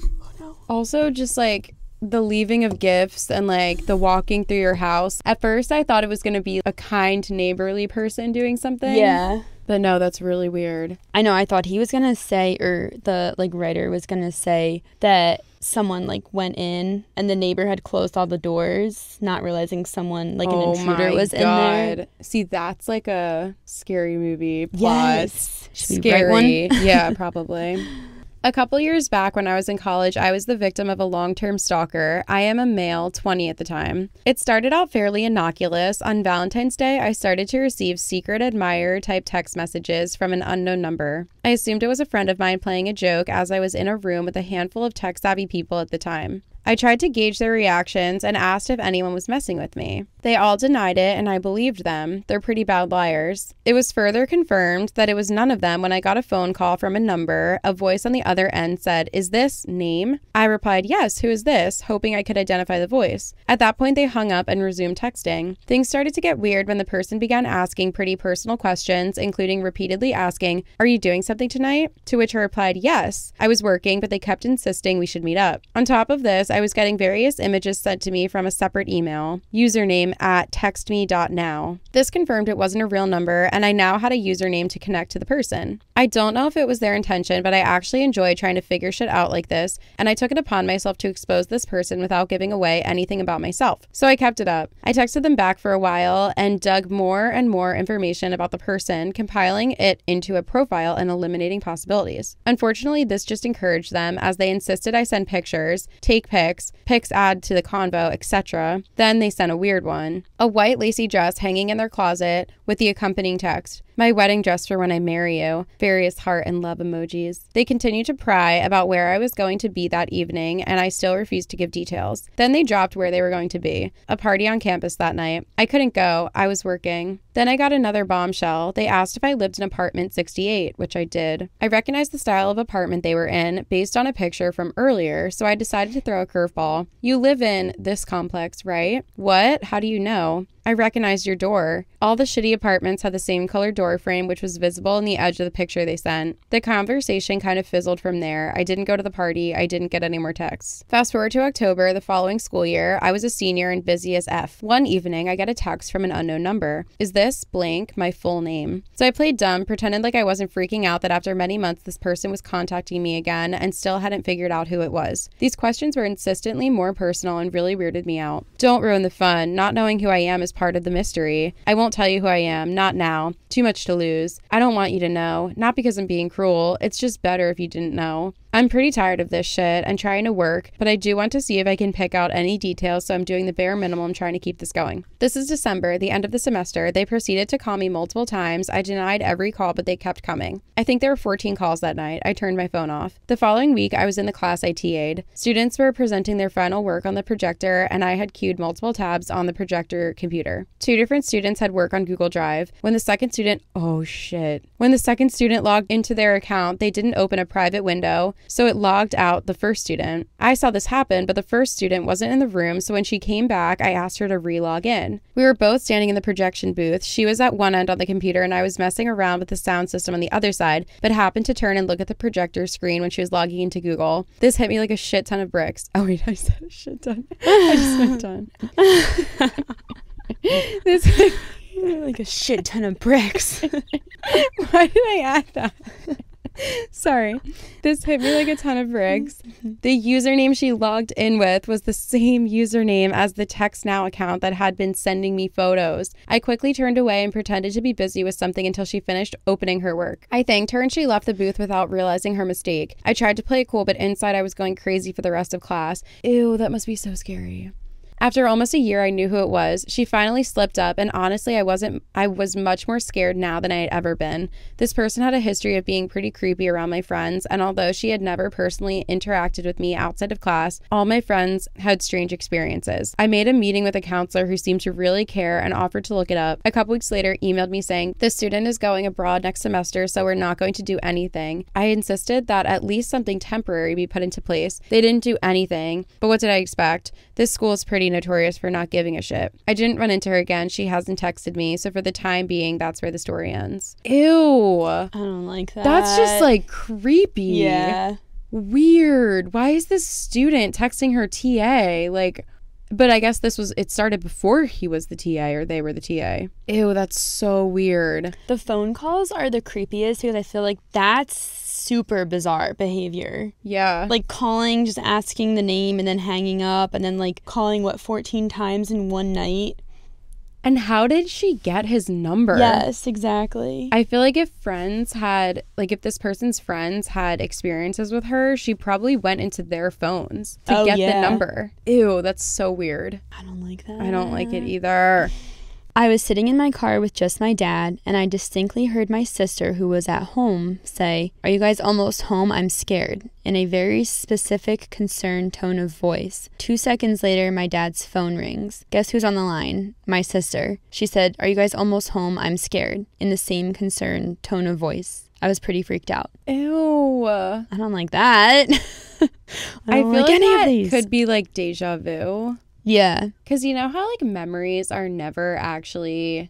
Oh no. Also, just like the leaving of gifts and like the walking through your house. At first, I thought it was going to be a kind, neighborly person doing something. Yeah. But no, that's really weird. I know. I thought he was going to say, or the like writer was going to say that someone like went in and the neighbor had closed all the doors, not realizing someone like an intruder was in there. See, that's like a scary movie plot. Yes. Should we Scary. write one? Yeah, probably. A couple years back when I was in college, I was the victim of a long-term stalker. I am a male, 20 at the time. It started out fairly innocuous. On Valentine's Day, I started to receive secret admirer type text messages from an unknown number. I assumed it was a friend of mine playing a joke as I was in a room with a handful of tech-savvy people at the time. I tried to gauge their reactions and asked if anyone was messing with me. They all denied it, and I believed them. They're pretty bad liars. It was further confirmed that it was none of them when I got a phone call from a number. A voice on the other end said, "Is this name?" I replied, "Yes, who is this?" hoping I could identify the voice. At that point, they hung up and resumed texting. Things started to get weird when the person began asking pretty personal questions, including repeatedly asking, "Are you doing something tonight?" To which I replied, "Yes." I was working, but they kept insisting we should meet up. On top of this, I was getting various images sent to me from a separate email, username at textme.now. This confirmed it wasn't a real number, and I now had a username to connect to the person. I don't know if it was their intention, but I actually enjoy trying to figure shit out like this, and I took it upon myself to expose this person without giving away anything about myself. So I kept it up. I texted them back for a while and dug more and more information about the person, compiling it into a profile and eliminating possibilities. Unfortunately, this just encouraged them as they insisted I send pictures, take pics add to the convo, etc. Then they sent a weird one. A white lacy dress hanging in their closet with the accompanying text, "My wedding dress for when I marry you," various heart and love emojis. They continued to pry about where I was going to be that evening, and I still refused to give details. Then they dropped where they were going to be, a party on campus that night. I couldn't go, I was working. Then I got another bombshell. They asked if I lived in apartment 68, which I did. I recognized the style of apartment they were in based on a picture from earlier, so I decided to throw a curveball. "You live in this complex, right?" "What? How do you know?" "I recognized your door." All the shitty apartments had the same color door frame, which was visible in the edge of the picture they sent. The conversation kind of fizzled from there. I didn't go to the party. I didn't get any more texts. Fast forward to October, the following school year. I was a senior and busy as F. One evening, I get a text from an unknown number. "Is this blank my full name?" So I played dumb, pretended like I wasn't freaking out that after many months, this person was contacting me again and still hadn't figured out who it was. These questions were insistently more personal and really weirded me out. Don't ruin the fun. Not knowing who I am is is part of the mystery. I won't tell you who I am. Not now. Too much to lose. I don't want you to know. Not because I'm being cruel. It's just better if you didn't know. I'm pretty tired of this shit and trying to work, but I do want to see if I can pick out any details, so I'm doing the bare minimum trying to keep this going. This is December, the end of the semester. They proceeded to call me multiple times. I denied every call, but they kept coming. I think there were 14 calls that night. I turned my phone off. The following week, I was in the class I TA'd. Students were presenting their final work on the projector, and I had queued multiple tabs on the projector computer. 2 different students had work on Google Drive. When the second student logged into their account, they didn't open a private window, so it logged out the first student. I saw this happen, but the first student wasn't in the room, so when she came back, I asked her to re-log in. We were both standing in the projection booth. She was at one end on the computer, and I was messing around with the sound system on the other side, but happened to turn and look at the projector screen when she was logging into Google. This hit me like a shit ton of bricks. Oh wait, I said a shit ton. I just went done. This hit me like a shit ton of bricks. Why did I add that? Sorry. This hit me like a ton of bricks. The username she logged in with was the same username as the Text Now account that had been sending me photos. I quickly turned away and pretended to be busy with something until she finished opening her work. I thanked her and she left the booth without realizing her mistake. I tried to play it cool, but inside I was going crazy for the rest of class. Ew, that must be so scary. After almost a year, I knew who it was. She finally slipped up, and honestly, I was much more scared now than I had ever been. This person had a history of being pretty creepy around my friends, and although she had never personally interacted with me outside of class, all my friends had strange experiences. I made a meeting with a counselor who seemed to really care and offered to look it up. A couple weeks later, emailed me saying, "The student is going abroad next semester, so we're not going to do anything." I insisted that at least something temporary be put into place. They didn't do anything, but what did I expect? This school is pretty notorious for not giving a shit. I didn't run into her again. She hasn't texted me, so for the time being, that's where the story ends. Ew. I don't like that. That's just like creepy. Yeah. Weird. Why is this student texting her TA? Like, but I guess it started before he was the TA or they were the TA. Ew, that's so weird. The phone calls are the creepiest because I feel like that's super bizarre behavior. Yeah. Like calling, just asking the name and then hanging up and then like calling 14 times in one night. And how did she get his number? Yes, exactly. I feel like if this person's friends had experiences with her, she probably went into their phones to get the number. Ew, that's so weird. I don't like that. I don't like it either. I was sitting in my car with just my dad, and I distinctly heard my sister, who was at home, say, "Are you guys almost home? I'm scared," in a very specific, concerned tone of voice. 2 seconds later, my dad's phone rings. Guess who's on the line? My sister. She said, "Are you guys almost home? I'm scared," in the same concerned tone of voice. I was pretty freaked out. Ew. I don't like that. I feel like any of these could be like deja vu. Yeah. Because you know how like memories are never actually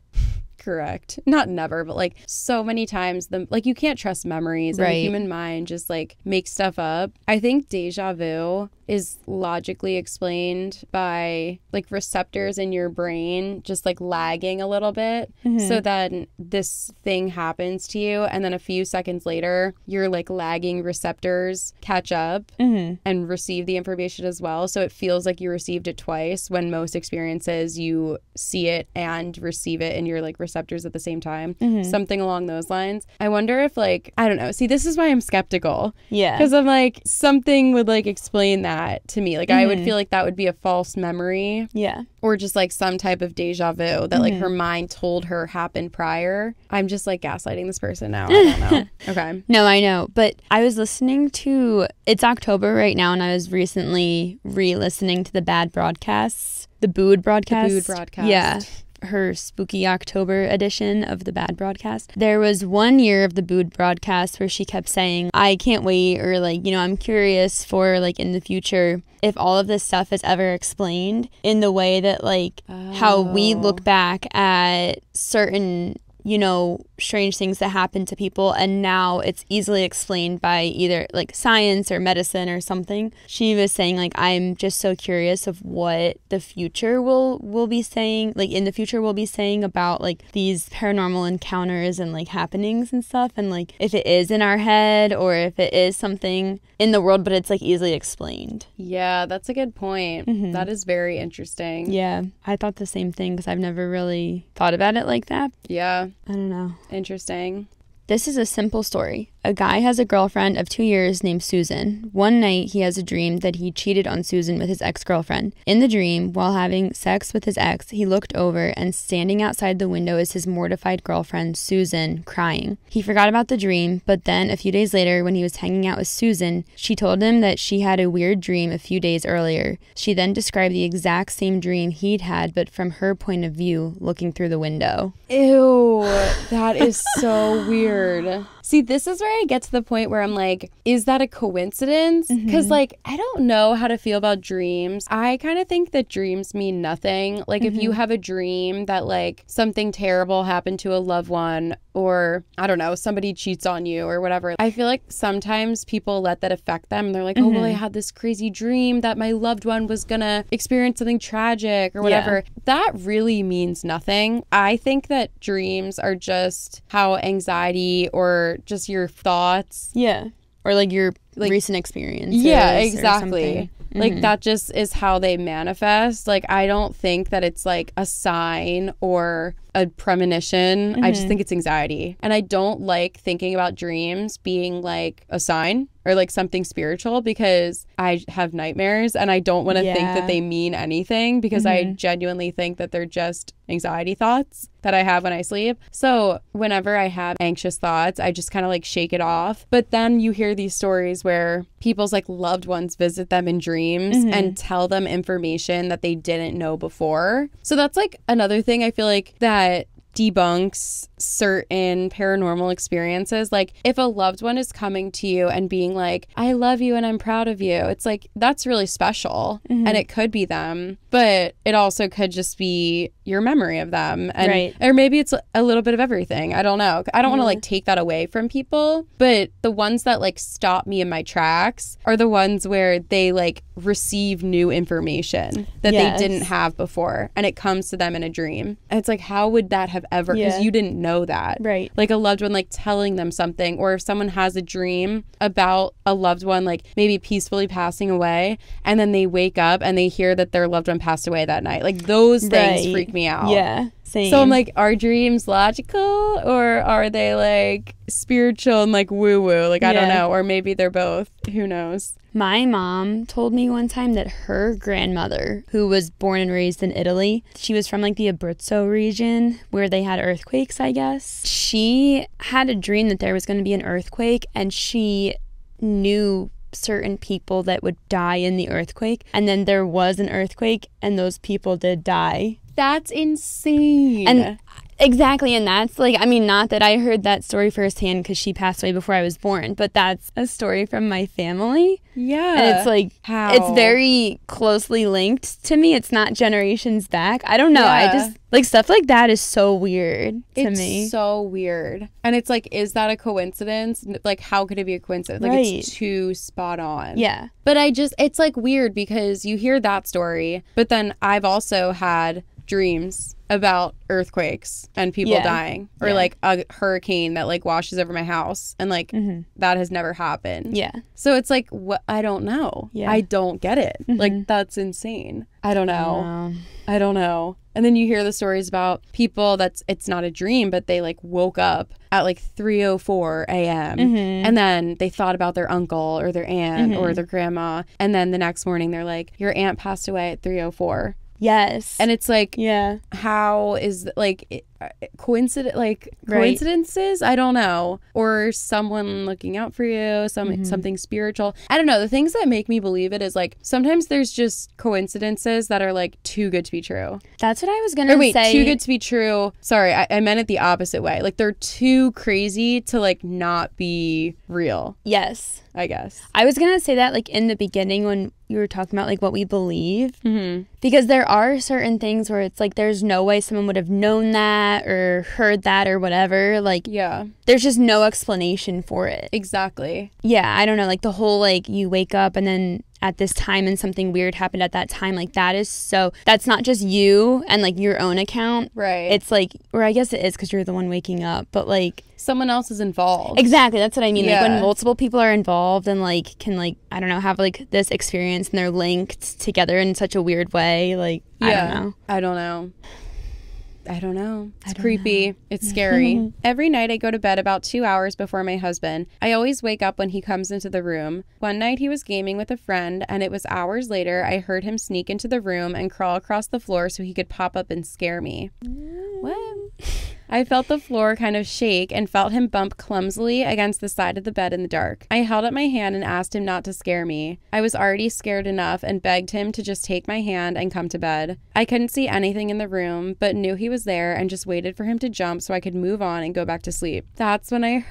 correct. Not never, but like so many times you can't trust memories. And the human mind just like makes stuff up. I think deja vu is logically explained by like receptors in your brain just like lagging a little bit. Mm-hmm. So then this thing happens to you and then a few seconds later your like lagging receptors catch up and receive the information as well. So it feels like you received it twice when most experiences you see it and receive it in your like receptors at the same time. Something along those lines. I wonder if like, I don't know. See, this is why I'm skeptical. Yeah. Because I'm like, something would like explain that to me. Like I would feel like that would be a false memory. Yeah. Or just like some type of deja vu that like her mind told her happened prior. I'm just like gaslighting this person now. I don't know. Okay. No, I know. But I was listening to, it's October right now, and I was recently re-listening to the Bad Broadcasts. The Booed Broadcast. The Booed Broadcast. Yeah. Her spooky October edition of the Bad Broadcast. There was 1 year of the Booed Broadcast where she kept saying, "I can't wait," or like, you know, "I'm curious for like in the future if all of this stuff is ever explained in the way that like how we look back at certain, you know, strange things that happen to people, and now it's easily explained by either like science or medicine or something. She was saying like, I'm just so curious of what the future will be saying, like in the future we'll be saying about like these paranormal encounters and like happenings and stuff, and like if it is in our head or if it is something in the world but it's like easily explained. Yeah, that's a good point. That is very interesting. Yeah, I thought the same thing because I've never really thought about it like that. Yeah. I don't know. Interesting. This is a simple story. A guy has a girlfriend of 2 years named Susan. One night, he has a dream that he cheated on Susan with his ex-girlfriend. In the dream, while having sex with his ex, he looked over, and standing outside the window is his mortified girlfriend, Susan, crying. He forgot about the dream, but then a few days later, when he was hanging out with Susan, she told him that she had a weird dream a few days earlier. She then described the exact same dream he'd had, but from her point of view, looking through the window. Ew, that is so weird. See, this is where I get to the point where I'm like, is that a coincidence? Because, like, I don't know how to feel about dreams. I kind of think that dreams mean nothing. Like, if you have a dream that, like, something terrible happened to a loved one, or, I don't know, somebody cheats on you or whatever, I feel like sometimes people let that affect them. They're like, oh, well, I had this crazy dream that my loved one was gonna experience something tragic or whatever. Yeah. That really means nothing. I think that dreams are just how anxiety or just your thoughts. Yeah. Or like your recent experiences. Yeah, exactly. Like that just is how they manifest. Like I don't think that it's like a sign or a premonition. I just think it's anxiety. And I don't like thinking about dreams being like a sign or like something spiritual because I have nightmares and I don't want to think that they mean anything because I genuinely think that they're just anxiety thoughts that I have when I sleep. So whenever I have anxious thoughts, I just kind of like shake it off. But then you hear these stories where people's like loved ones visit them in dreams and tell them information that they didn't know before. So that's like another thing I feel like that debunks certain paranormal experiences. Like if a loved one is coming to you and being like, I love you and I'm proud of you, it's like that's really special and it could be them, but it also could just be your memory of them, and or maybe it's a little bit of everything. I don't know. I don't want to like take that away from people, but the ones that like stop me in my tracks are the ones where they like receive new information that they didn't have before and it comes to them in a dream. And it's like, how would that have ever, because you didn't know that. Right. Like a loved one like telling them something, or if someone has a dream about a loved one like maybe peacefully passing away and then they wake up and they hear that their loved one passed away that night. Like those things freak me out. Yeah. Same. So I'm like, are dreams logical or are they like spiritual and like woo woo? Like, I don't know. Or maybe they're both. Who knows? My mom told me one time that her grandmother, who was born and raised in Italy, she was from like the Abruzzo region where they had earthquakes, I guess. She had a dream that there was going to be an earthquake and she knew certain people that would die in the earthquake. And then there was an earthquake and those people did die. That's insane. And exactly. And that's like, I mean, not that I heard that story firsthand because she passed away before I was born, but that's a story from my family. Yeah. And it's like, it's very closely linked to me. It's not generations back. I don't know. I just, like, stuff like that is so weird to me. It's so weird. And it's like, is that a coincidence? Like, how could it be a coincidence? Like, it's too spot on. Yeah. But it's like weird because you hear that story, but then I've also had dreams about earthquakes and people dying, or like a hurricane that like washes over my house, and like that has never happened. Yeah. So it's like, what? I don't know. Yeah. I don't get it. Like that's insane. I don't know. I don't know. And then you hear the stories about people it's not a dream, but they like woke up at like 3:04 a.m. And then they thought about their uncle or their aunt or their grandma, and then the next morning they're like, your aunt passed away at 3:04. Yes. And it's like, how is like coincidences? I don't know. Or someone looking out for you, something spiritual. I don't know. The things that make me believe it is like sometimes there's just coincidences that are like too good to be true. That's what I was gonna say. Too good to be true. Sorry, I meant it the opposite way. Like they're too crazy to like not be real. Yes. I guess. I was gonna say that like in the beginning you were talking about, like what we believe. Mm-hmm. Because there are certain things where it's like there's no way someone would have known that or heard that or whatever. Like, yeah, there's just no explanation for it. Exactly. Yeah, I don't know. Like the whole like you wake up and then at this time and something weird happened at that time. Like that is so, that's not just you and like your own account. Right. It's like, or I guess it is because you're the one waking up, but like. Someone else is involved. Exactly. That's what I mean. Yeah. Like when multiple people are involved and like can like, I don't know, have like this experience and they're linked together in such a weird way. Like, yeah. I don't know. It's creepy. It's scary. Every night I go to bed about 2 hours before my husband. I always wake up when he comes into the room. One night he was gaming with a friend, and it was hours later I heard him sneak into the room and crawl across the floor so he could pop up and scare me. What? I felt the floor kind of shake and felt him bump clumsily against the side of the bed in the dark. I held up my hand and asked him not to scare me. I was already scared enough and begged him to just take my hand and come to bed. I couldn't see anything in the room, but knew he was there and just waited for him to jump so I could move on and go back to sleep. That's when I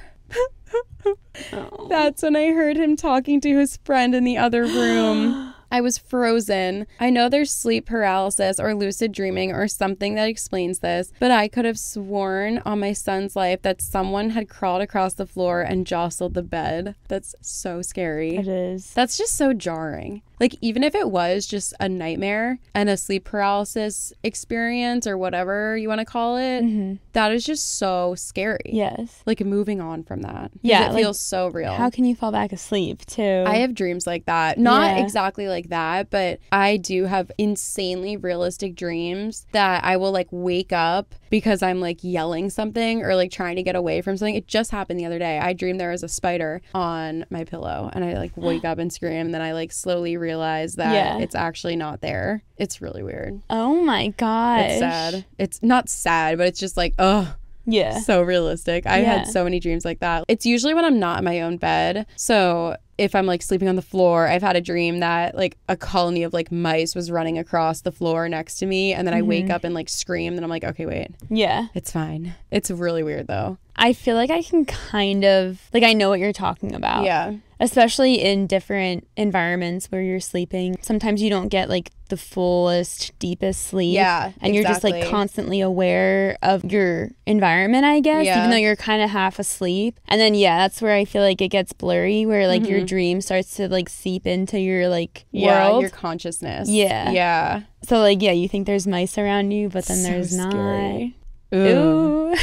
heard him talking to his friend in the other room. I was frozen. I know there's sleep paralysis or lucid dreaming or something that explains this, but I could have sworn on my son's life that someone had crawled across the floor and jostled the bed. That's so scary. It is. That's just so jarring. Like, even if it was just a nightmare and a sleep paralysis experience or whatever you want to call it, that is just so scary. Yes. Like, moving on from that. Yeah. It feels so real. How can you fall back asleep, too? I have dreams like that. Not exactly like that, but I do have insanely realistic dreams that I will, like, wake up because I'm, like, yelling something or, like, trying to get away from something. It just happened the other day. I dreamed there was a spider on my pillow, and I, like, wake up and scream, and then I, like, slowly realize that it's actually not there. It's really weird. Oh my gosh. It's sad. It's not sad, but it's just like, ugh. Yeah. So realistic. I've had so many dreams like that. It's usually when I'm not in my own bed. So if I'm like sleeping on the floor, I've had a dream that like a colony of like mice was running across the floor next to me. And then I wake up and like scream. And I'm like, okay, wait. Yeah. It's fine. It's really weird though. I feel like I can kind of, like, I know what you're talking about. Yeah. Especially in different environments where you're sleeping. Sometimes you don't get, like, the fullest, deepest sleep. Yeah, and you're just, like, constantly aware of your environment, I guess, even though you're kind of half asleep. And then, that's where I feel like it gets blurry, where, like, your dream starts to, like, seep into your, like, world. Your consciousness. Yeah. Yeah. So, like, you think there's mice around you, but then there's scary. not. Ooh.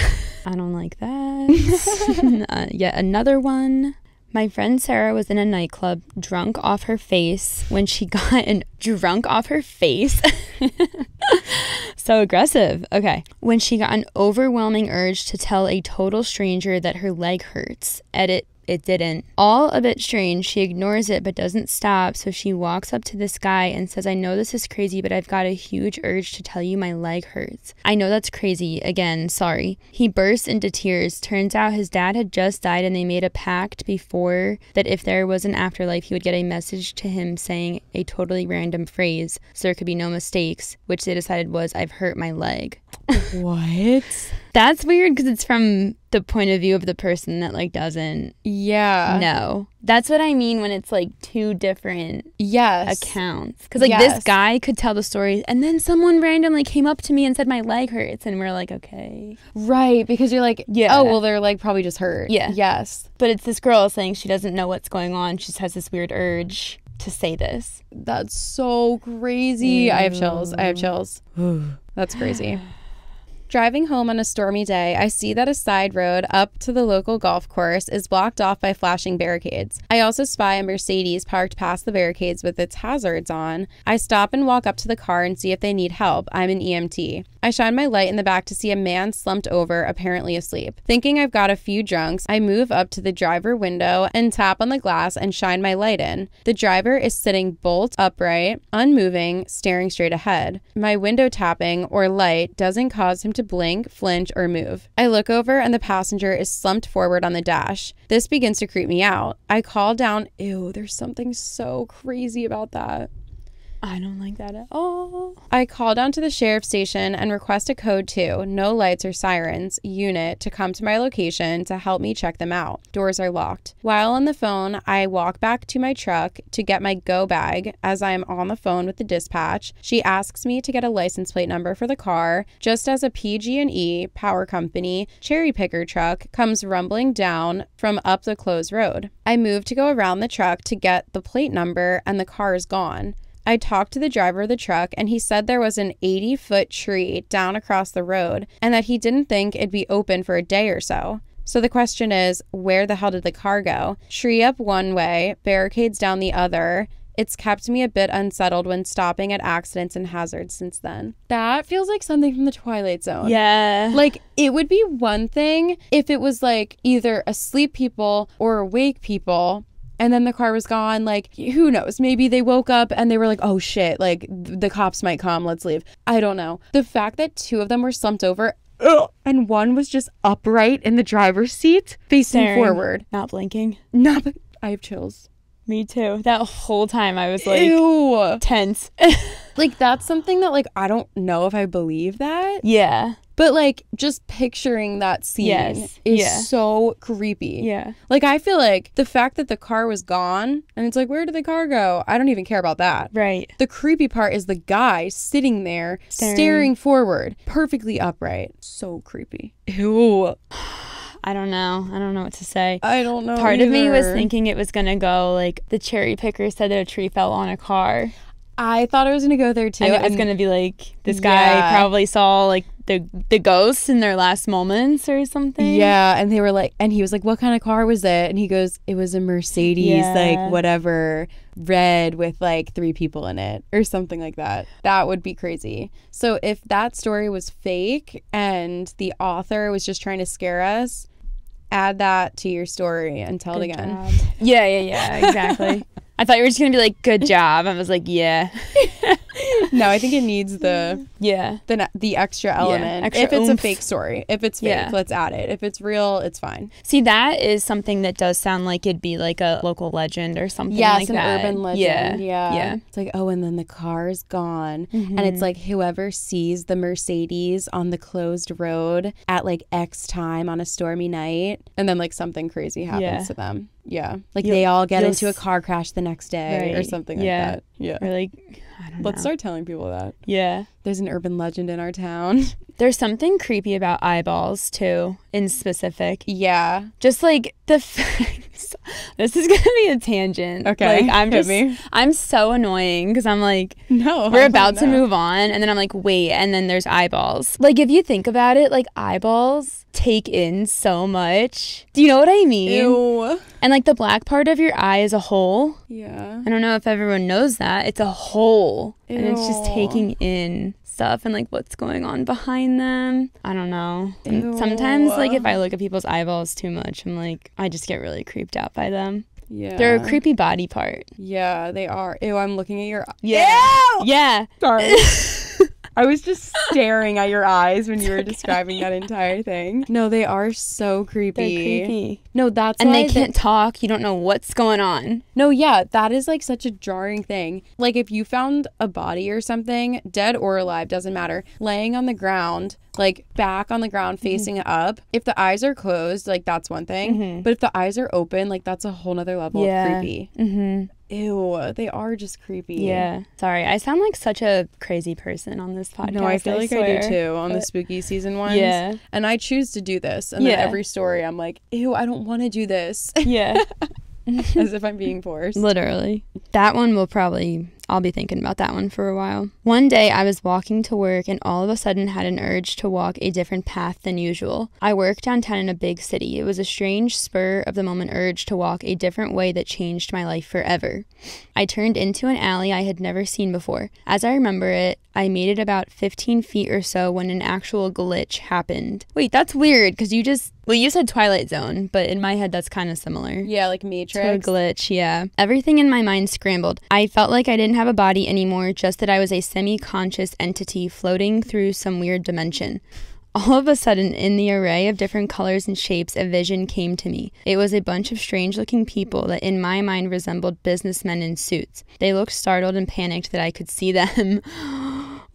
I don't like that. Yet another one. My friend Sarah was in a nightclub, drunk off her face when she got drunk off her face. So aggressive. Okay. When she got an overwhelming urge to tell a total stranger that her leg hurts. Edit. It didn't. All a bit strange. She ignores it but doesn't stop, so she walks up to this guy and says, I know this is crazy, but I've got a huge urge to tell you my leg hurts. I know that's crazy. Again, sorry. He bursts into tears. Turns out his dad had just died and they made a pact before that if there was an afterlife, he would get a message to him saying a totally random phrase so there could be no mistakes, which they decided was, I've hurt my leg. What? That's weird because it's from the point of view of the person that like doesn't know. That's what I mean when it's like two different accounts. Because like this guy could tell the story and then someone randomly came up to me and said my leg hurts and we're like, okay. Right, because you're like, oh, well, their leg probably just hurt. Yeah. Yes. But it's this girl saying she doesn't know what's going on. She just has this weird urge to say this. That's so crazy. I have chills. That's crazy. Driving home on a stormy day, I see that a side road up to the local golf course is blocked off by flashing barricades. I also spy a Mercedes parked past the barricades with its hazards on. I stop and walk up to the car and see if they need help. I'm an EMT. I shine my light in the back to see a man slumped over, apparently asleep. Thinking I've got a few drunks, I move up to the driver window and tap on the glass and shine my light in. The driver is sitting bolt upright, unmoving, staring straight ahead. My window tapping, or light, doesn't cause him to blink, flinch, or move. I look over and the passenger is slumped forward on the dash. This begins to creep me out. I call down, ew, there's something so crazy about that. I don't like that at all. I call down to the sheriff's station and request a code 2, no lights or sirens, unit to come to my location to help me check them out. Doors are locked. While on the phone, I walk back to my truck to get my go bag. As I am on the phone with the dispatch, she asks me to get a license plate number for the car, just as a PG&E Power Company cherry picker truck comes rumbling down from up the closed road. I move to go around the truck to get the plate number and the car is gone. I talked to the driver of the truck and he said there was an 80-foot tree down across the road and that he didn't think it'd be open for a day or so. So the question is, where the hell did the car go? Tree up one way, barricades down the other. It's kept me a bit unsettled when stopping at accidents and hazards since then. That feels like something from the Twilight Zone. Yeah. Like, it would be one thing if it was like either asleep people or awake people. And then the car was gone. Like, who knows? Maybe they woke up and they were like, oh shit, like the cops might come. Let's leave. I don't know. The fact that 2 of them were slumped over and one was just upright in the driver's seat facing forward. Not blinking. I have chills. Me too. That whole time I was like, ew, tense. Like, that's something that, like, I don't know if I believe that. Yeah. But, like, just picturing that scene is so creepy. Yeah. Like, I feel like the fact that the car was gone and it's like, where did the car go? I don't even care about that. Right. The creepy part is the guy sitting there, staring forward, perfectly upright. So creepy. Ew. I don't know what to say. I don't know Part either. of me was thinking it was going to go, like, the cherry picker said that a tree fell on a car. I thought it was going to go there, too. And it was going to be, like, this guy probably saw, like, the ghosts in their last moments or something. Yeah, and they were like, and he was like, what kind of car was it? And he goes, it was a Mercedes, like, whatever, red with, like, 3 people in it or something like that. That would be crazy. So if that story was fake and the author was just trying to scare us, add that to your story and tell it again. Job. Yeah, exactly. I thought you were just going to be like, good job. I was like, yeah. No, I think it needs the extra element. Extra if it's oomph. a fake story. If it's fake, let's add it. If it's real, it's fine. See, that is something that does sound like it'd be like a local legend or something like that. Yes, an urban legend. Yeah. It's like, oh, and then the car is gone. And it's like whoever sees the Mercedes on the closed road at like X time on a stormy night, and then like something crazy happens to them. Yeah. Like they all get into a car crash the next day or something like that. Yeah. Or like, I don't know. Let's start telling people that. Yeah. There's an urban legend in our town. There's something creepy about eyeballs, too, in specific. Yeah. Just like the this is going to be a tangent. Okay. Like, I'm so annoying because I'm like, no, we're about to move on. And then I'm like, wait. And then there's eyeballs. Like, if you think about it, like eyeballs take in so much. Do you know what I mean? Ew. And like the black part of your eye is a hole. Yeah. I don't know if everyone knows that. It's a hole. Ew. And it's just taking in stuff and like what's going on behind them. I don't know. And sometimes like if I look at people's eyeballs too much, I'm like, I just get really creeped out by them. Yeah. They're a creepy body part. Yeah, they are. Ew, I'm looking at your Yeah. Ew! Yeah. Sorry. I was just staring at your eyes when you were describing that entire thing. No, they are so creepy. They're creepy. No, that's and why they can't talk. You don't know what's going on. No, yeah, that is like such a jarring thing. Like if you found a body or something, dead or alive, doesn't matter, laying on the ground, like back on the ground facing up, if the eyes are closed, like that's one thing. But if the eyes are open, like that's a whole nother level of creepy. Ew, they are just creepy. Yeah. Sorry, I sound like such a crazy person on this podcast. No, I feel like swear. I do too on the spooky season ones. Yeah. And I choose to do this. And then every story I'm like, ew, I don't want to do this. Yeah. As if I'm being forced. Literally. That one I'll be thinking about that one for a while. One day I was walking to work and all of a sudden had an urge to walk a different path than usual. I work downtown in a big city. It was a strange spur of the moment urge to walk a different way that changed my life forever. I turned into an alley I had never seen before. As I remember it, I made it about 15 feet or so when an actual glitch happened. Wait, that's weird because you said Twilight Zone, but in my head that's kind of similar. Yeah, like Matrix. To a glitch, yeah. Everything in my mind scrambled. I felt like I didn't have a body anymore, just that I was a semi-conscious entity floating through some weird dimension. All of a sudden, in the array of different colors and shapes, a vision came to me. It was a bunch of strange-looking people that in my mind resembled businessmen in suits. They looked startled and panicked that I could see them.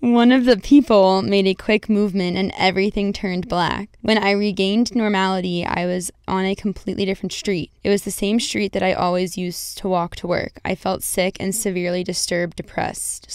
One of the people made a quick movement and everything turned black. When I regained normality, I was on a completely different street. It was the same street that I always used to walk to work. I felt sick and severely depressed.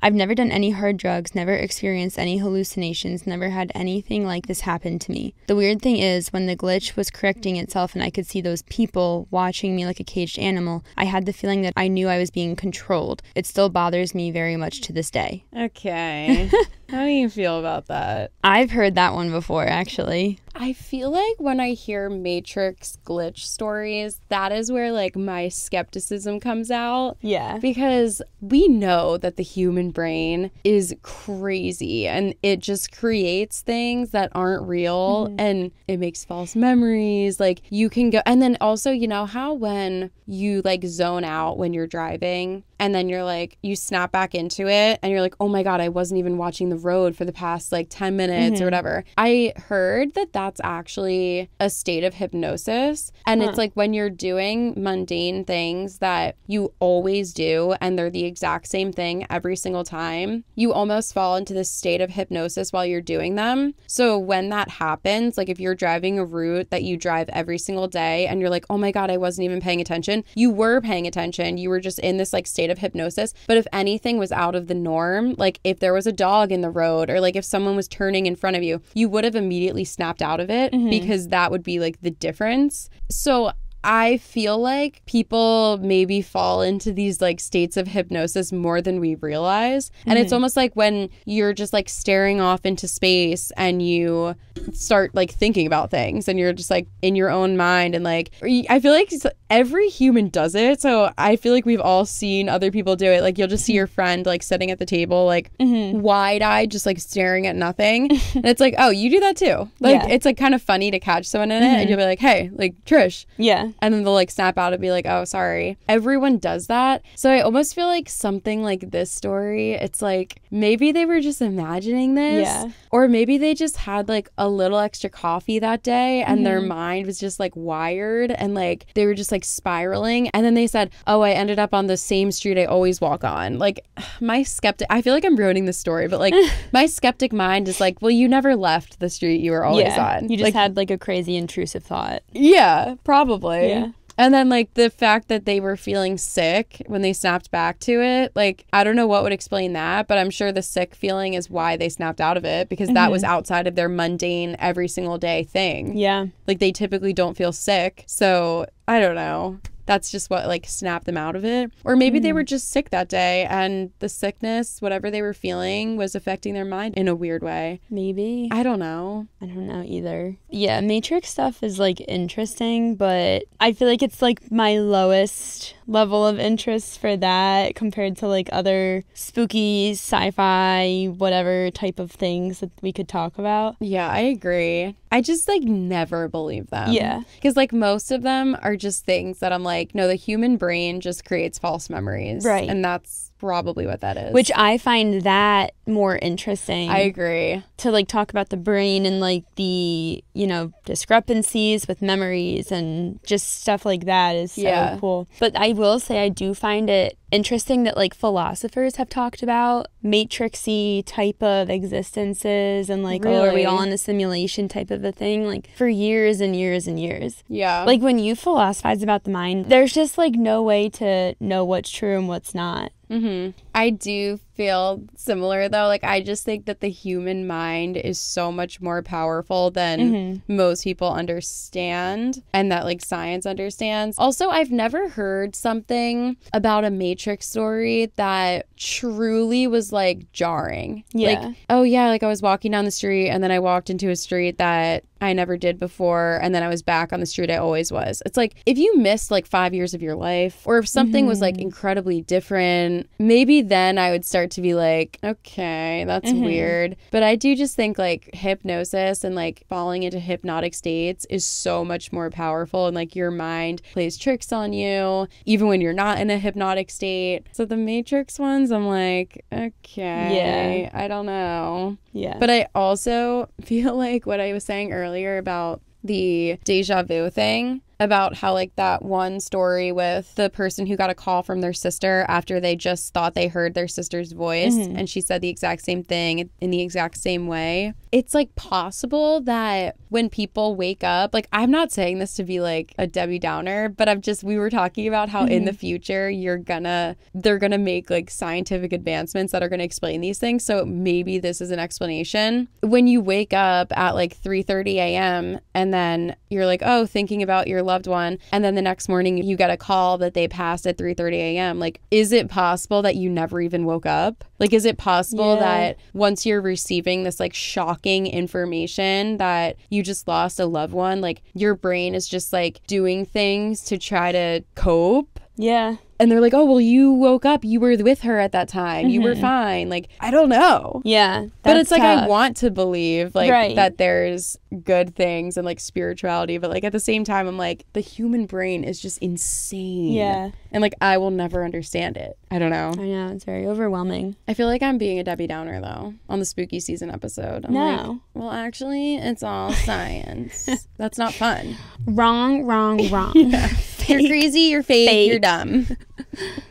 I've never done any hard drugs, never experienced any hallucinations, never had anything like this happen to me. The weird thing is, when the glitch was correcting itself and I could see those people watching me like a caged animal, I had the feeling that I knew I was being controlled. It still bothers me very much to this day. Okay. How do you feel about that? I've heard that one before, actually. I feel like when I hear Matrix glitch stories, that is where like my skepticism comes out. Yeah. Because we know that the human brain is crazy and it just creates things that aren't real and it makes false memories. Like you can go, and then also, you know how when you like zone out when you're driving and then you're like, you snap back into it and you're like, oh my God, I wasn't even watching the road for the past like 10 minutes or whatever. I heard that that's actually a state of hypnosis. And it's like when you're doing mundane things that you always do and they're the exact same thing every single time, you almost fall into this state of hypnosis while you're doing them. So when that happens, like if you're driving a route that you drive every single day and you're like, oh my God, I wasn't even paying attention. You were paying attention. You were just in this like state of hypnosis. But if anything was out of the norm, like if there was a dog in the road or like if someone was turning in front of you, you would have immediately snapped out of it because that would be like the difference. So I feel like people maybe fall into these like states of hypnosis more than we realize. And it's almost like when you're just like staring off into space and you start like thinking about things and you're just like in your own mind. And like, I feel like every human does it. So I feel like we've all seen other people do it. Like you'll just see your friend like sitting at the table, like wide-eyed, just like staring at nothing. And it's like, oh, you do that too. Like it's like kind of funny to catch someone in it and you'll be like, hey, like Trish. Yeah. And then they'll like snap out and be like, oh, sorry. Everyone does that. So I almost feel like something like this story, it's like maybe they were just imagining this. Yeah. Or maybe they just had like a little extra coffee that day and their mind was just like wired and like they were just like spiraling. And then they said, oh, I ended up on the same street I always walk on. Like my skeptic, I feel like I'm ruining the story, but like my skeptic mind is like, well, you never left the street you were always on. You just like, had like a crazy intrusive thought. Yeah, probably. Yeah. And then, like, the fact that they were feeling sick when they snapped back to it, like, I don't know what would explain that, but I'm sure the sick feeling is why they snapped out of it, because that was outside of their mundane, every single day thing. Yeah. Like, they typically don't feel sick. So, I don't know. That's just what, like, snapped them out of it. Or maybe they were just sick that day and the sickness, whatever they were feeling, was affecting their mind in a weird way. Maybe. I don't know. I don't know either. Yeah, Matrix stuff is, like, interesting, but I feel like it's, like, my lowest level of interest for that compared to, like, other spooky, sci-fi, whatever type of things that we could talk about. Yeah, I agree. I just, like, never believe them. Yeah. Because, like, most of them are just things that I'm like, no, the human brain just creates false memories. Right. And that's probably what that is. Which I find that more interesting. I agree. To, like, talk about the brain and, like, the, you know, discrepancies with memories and just stuff like that is so cool. But I will say I do find it interesting that, like, philosophers have talked about matrixy type of existences and, like, oh, are we all in a simulation type of a thing, like, for years and years and years. Yeah. Like, when you philosophize about the mind, there's just, like, no way to know what's true and what's not. I do feel similar though. Like I just think that the human mind is so much more powerful than most people understand and that like science understands. Also, I've never heard something about a Matrix story that truly was like jarring. Yeah. Like, oh yeah, like I was walking down the street and then I walked into a street that I never did before and then I was back on the street I always was. It's like if you missed like 5 years of your life or if something was like incredibly different, maybe then I would start to be like, okay, that's weird. But I do just think like hypnosis and like falling into hypnotic states is so much more powerful, and like your mind plays tricks on you even when you're not in a hypnotic state. So the Matrix ones, I'm like, okay, I don't know. Yeah. But I also feel like what I was saying earlier about the deja vu thing, about how like that one story with the person who got a call from their sister after they just thought they heard their sister's voice, and she said the exact same thing in the exact same way. It's like possible that when people wake up, like I'm not saying this to be like a Debbie Downer, but we were talking about how in the future they're gonna make like scientific advancements that are gonna explain these things. So maybe this is an explanation. When you wake up at like 3:30 a.m. and then you're like, oh, thinking about your loved one, and then the next morning you get a call that they passed at 3:30 a.m. Like, is it possible that you never even woke up? Like, is it possible that once you're receiving this like shocking information that you just lost a loved one, like your brain is just like doing things to try to cope? Yeah. And they're like, oh, well, you woke up. You were with her at that time. You were fine. Like, I don't know. Yeah. But it's like, tough. I want to believe like that there's good things and like spirituality. But like at the same time, I'm like, the human brain is just insane. Yeah. And like, I will never understand it. I don't know. I know. It's very overwhelming. I feel like I'm being a Debbie Downer though on the spooky season episode. I'm like, well, actually, it's all science. That's not fun. Wrong. Yeah. You're crazy, you're fake, you're dumb.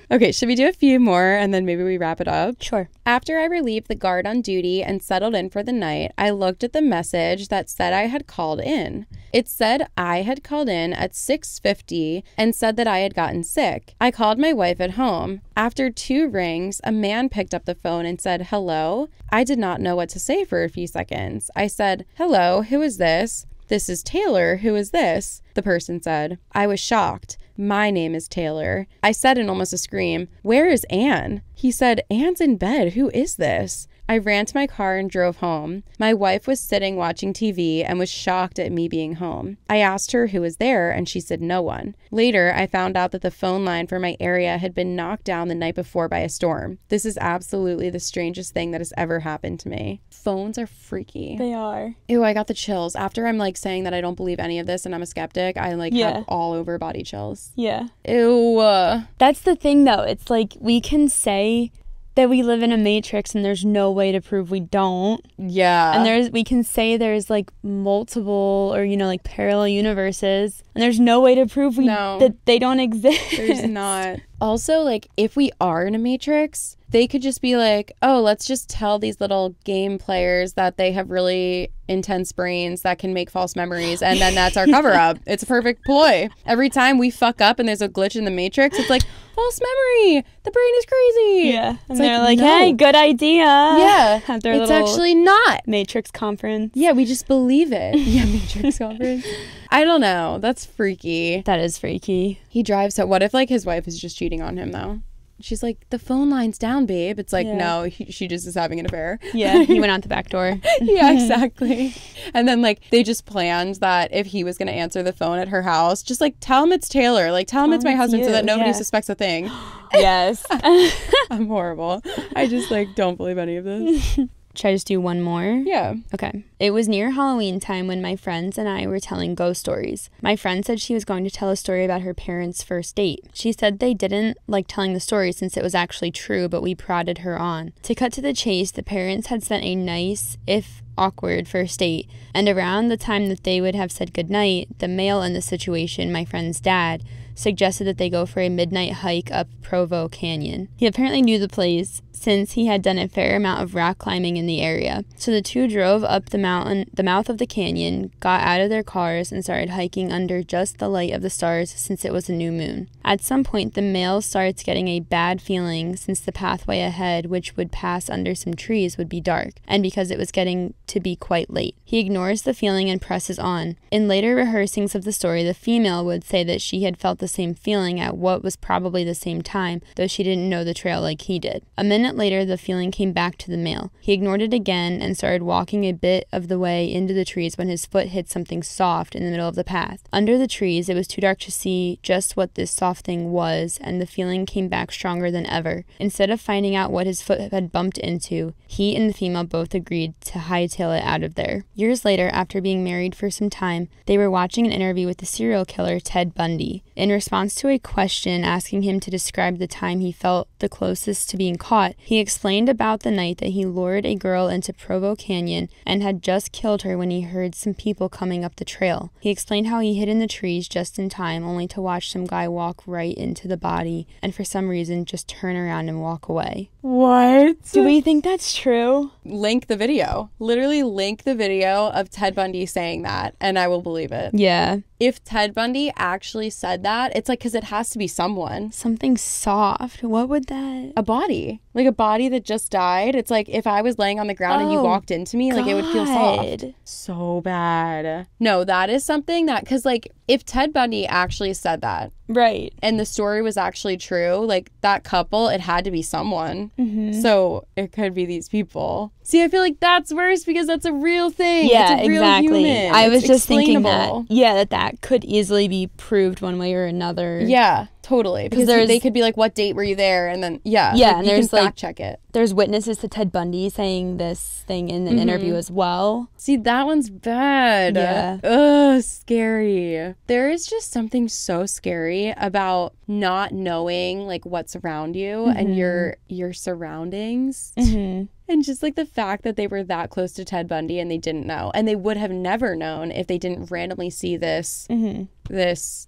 Okay, should we do a few more and then maybe we wrap it up? Sure. After I relieved the guard on duty and settled in for the night, I looked at the message that said I had called in. It said I had called in at 6:50 and said that I had gotten sick. I called my wife at home. After 2 rings, a man picked up the phone and said, hello. I did not know what to say for a few seconds. I said, hello, who is this? This is Taylor. Who is this? The person said. I was shocked. My name is Taylor. I said in almost a scream, where is Anne? He said, Anne's in bed. Who is this? I ran to my car and drove home. My wife was sitting watching TV and was shocked at me being home. I asked her who was there and she said no one. Later, I found out that the phone line for my area had been knocked down the night before by a storm. This is absolutely the strangest thing that has ever happened to me. Phones are freaky. They are. Ew, I got the chills. After I'm like saying that I don't believe any of this and I'm a skeptic, I like have all over body chills. Yeah. Ew. That's the thing though. It's like we can say that we live in a matrix and there's no way to prove we don't. Yeah. And we can say there's like multiple or, you know, like parallel universes, and there's no way to prove that they don't exist. There's not. Also, like, if we are in a matrix, they could just be like, oh, let's just tell these little game players that they have really intense brains that can make false memories, and then that's our cover-up. It's a perfect ploy. Every time we fuck up and there's a glitch in the matrix, it's like, false memory. The brain is crazy. Yeah. And they're like, hey, good idea. Yeah. Have their it's actually not. Matrix conference. Yeah, we just believe it. Yeah, Matrix conference. I don't know. That's freaky. That is freaky. He drives. So what if like his wife is just cheating on him though? She's like, the phone line's down, babe. It's like, no, she just is having an affair. Yeah, he went out the back door. Yeah, exactly. And then like they just planned that if he was going to answer the phone at her house, just like tell him it's Taylor. Like tell him it's my husband so that nobody suspects a thing. Yes. I'm horrible. I just like don't believe any of this. Should I just do one more? Yeah. Okay. It was near Halloween time when my friends and I were telling ghost stories. My friend said she was going to tell a story about her parents' first date. She said they didn't like telling the story since it was actually true, but we prodded her on. To cut to the chase, the parents had spent a nice, if awkward, first date, and around the time that they would have said goodnight, the male in the situation, my friend's dad, suggested that they go for a midnight hike up Provo Canyon. He apparently knew the place since he had done a fair amount of rock climbing in the area. So the two drove up the mouth of the canyon, got out of their cars, and started hiking under just the light of the stars since it was a new moon. At some point, the male starts getting a bad feeling since the pathway ahead, which would pass under some trees, would be dark, and because it was getting to be quite late. He ignores the feeling and presses on. In later rehearsings of the story, the female would say that she had felt the same feeling at what was probably the same time, though she didn't know the trail like he did. A minute minute later, the feeling came back to the male. He ignored it again and started walking a bit of the way into the trees when his foot hit something soft in the middle of the path. Under the trees, it was too dark to see just what this soft thing was, and the feeling came back stronger than ever. Instead of finding out what his foot had bumped into, he and the female both agreed to hightail it out of there. Years later, after being married for some time, they were watching an interview with the serial killer Ted Bundy. In response to a question asking him to describe the time he felt the closest to being caught, he explained about the night that he lured a girl into Provo Canyon and had just killed her when he heard some people coming up the trail. He explained how he hid in the trees just in time, only to watch some guy walk right into the body and for some reason just turn around and walk away. What? Do we think that's true? Link the video. Literally link the video of Ted Bundy saying that, and I will believe it. Yeah. If Ted Bundy actually said that, it's like, because it has to be someone. Something soft. What would that? A body. Like a body that just died. It's like if I was laying on the ground and you walked into me, like it would feel soft. So bad. No, that is something that, because like if Ted Bundy actually said that. Right. And the story was actually true, like that couple, it had to be someone. Mm-hmm. So it could be these people. See, I feel like that's worse because that's a real thing. Yeah, it's a real exactly. human. I was just thinking that. Explainable. Yeah, that could easily be proved one way or another. Yeah, totally. Because they could be like, what date were you there? And then, yeah, like, and you there's can like, fact check it. There's witnesses to Ted Bundy saying this thing in an interview as well. See, that one's bad. Yeah. Ugh, scary. There is just something so scary about not knowing like what's around you and your surroundings. And just like the fact that they were that close to Ted Bundy and they didn't know. And they would have never known if they didn't randomly see this,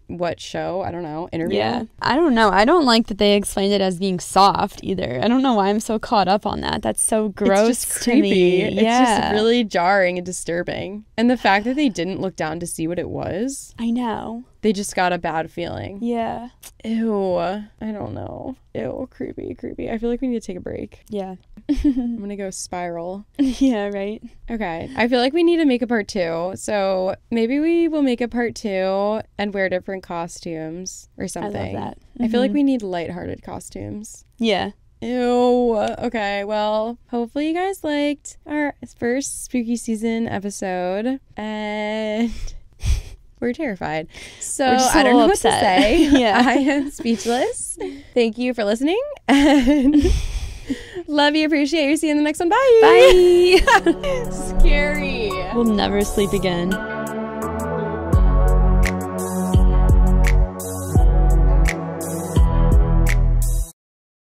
what show? I don't know, interview? Yeah. I don't know. I don't like that they explained it as being soft either. I don't know why I'm so caught up on that. That's so gross. It's just creepy. To me. It's just really jarring and disturbing. And the fact that they didn't look down to see what it was. I know. They just got a bad feeling. Yeah. Ew. I don't know. Ew. Creepy. I feel like we need to take a break. Yeah. I'm gonna go spiral. Yeah, right. Okay. I feel like we need to make a part 2. So maybe we will make a part 2 and wear different costumes or something. I love that. I feel like we need lighthearted costumes. Yeah. Ew. Okay. Well, hopefully you guys liked our first spooky season episode. And we're terrified. So I don't know upset. what to say. Yeah. I am speechless. Thank you for listening. And love you. Appreciate you. See you in the next one. Bye. Bye. Scary. We'll never sleep again.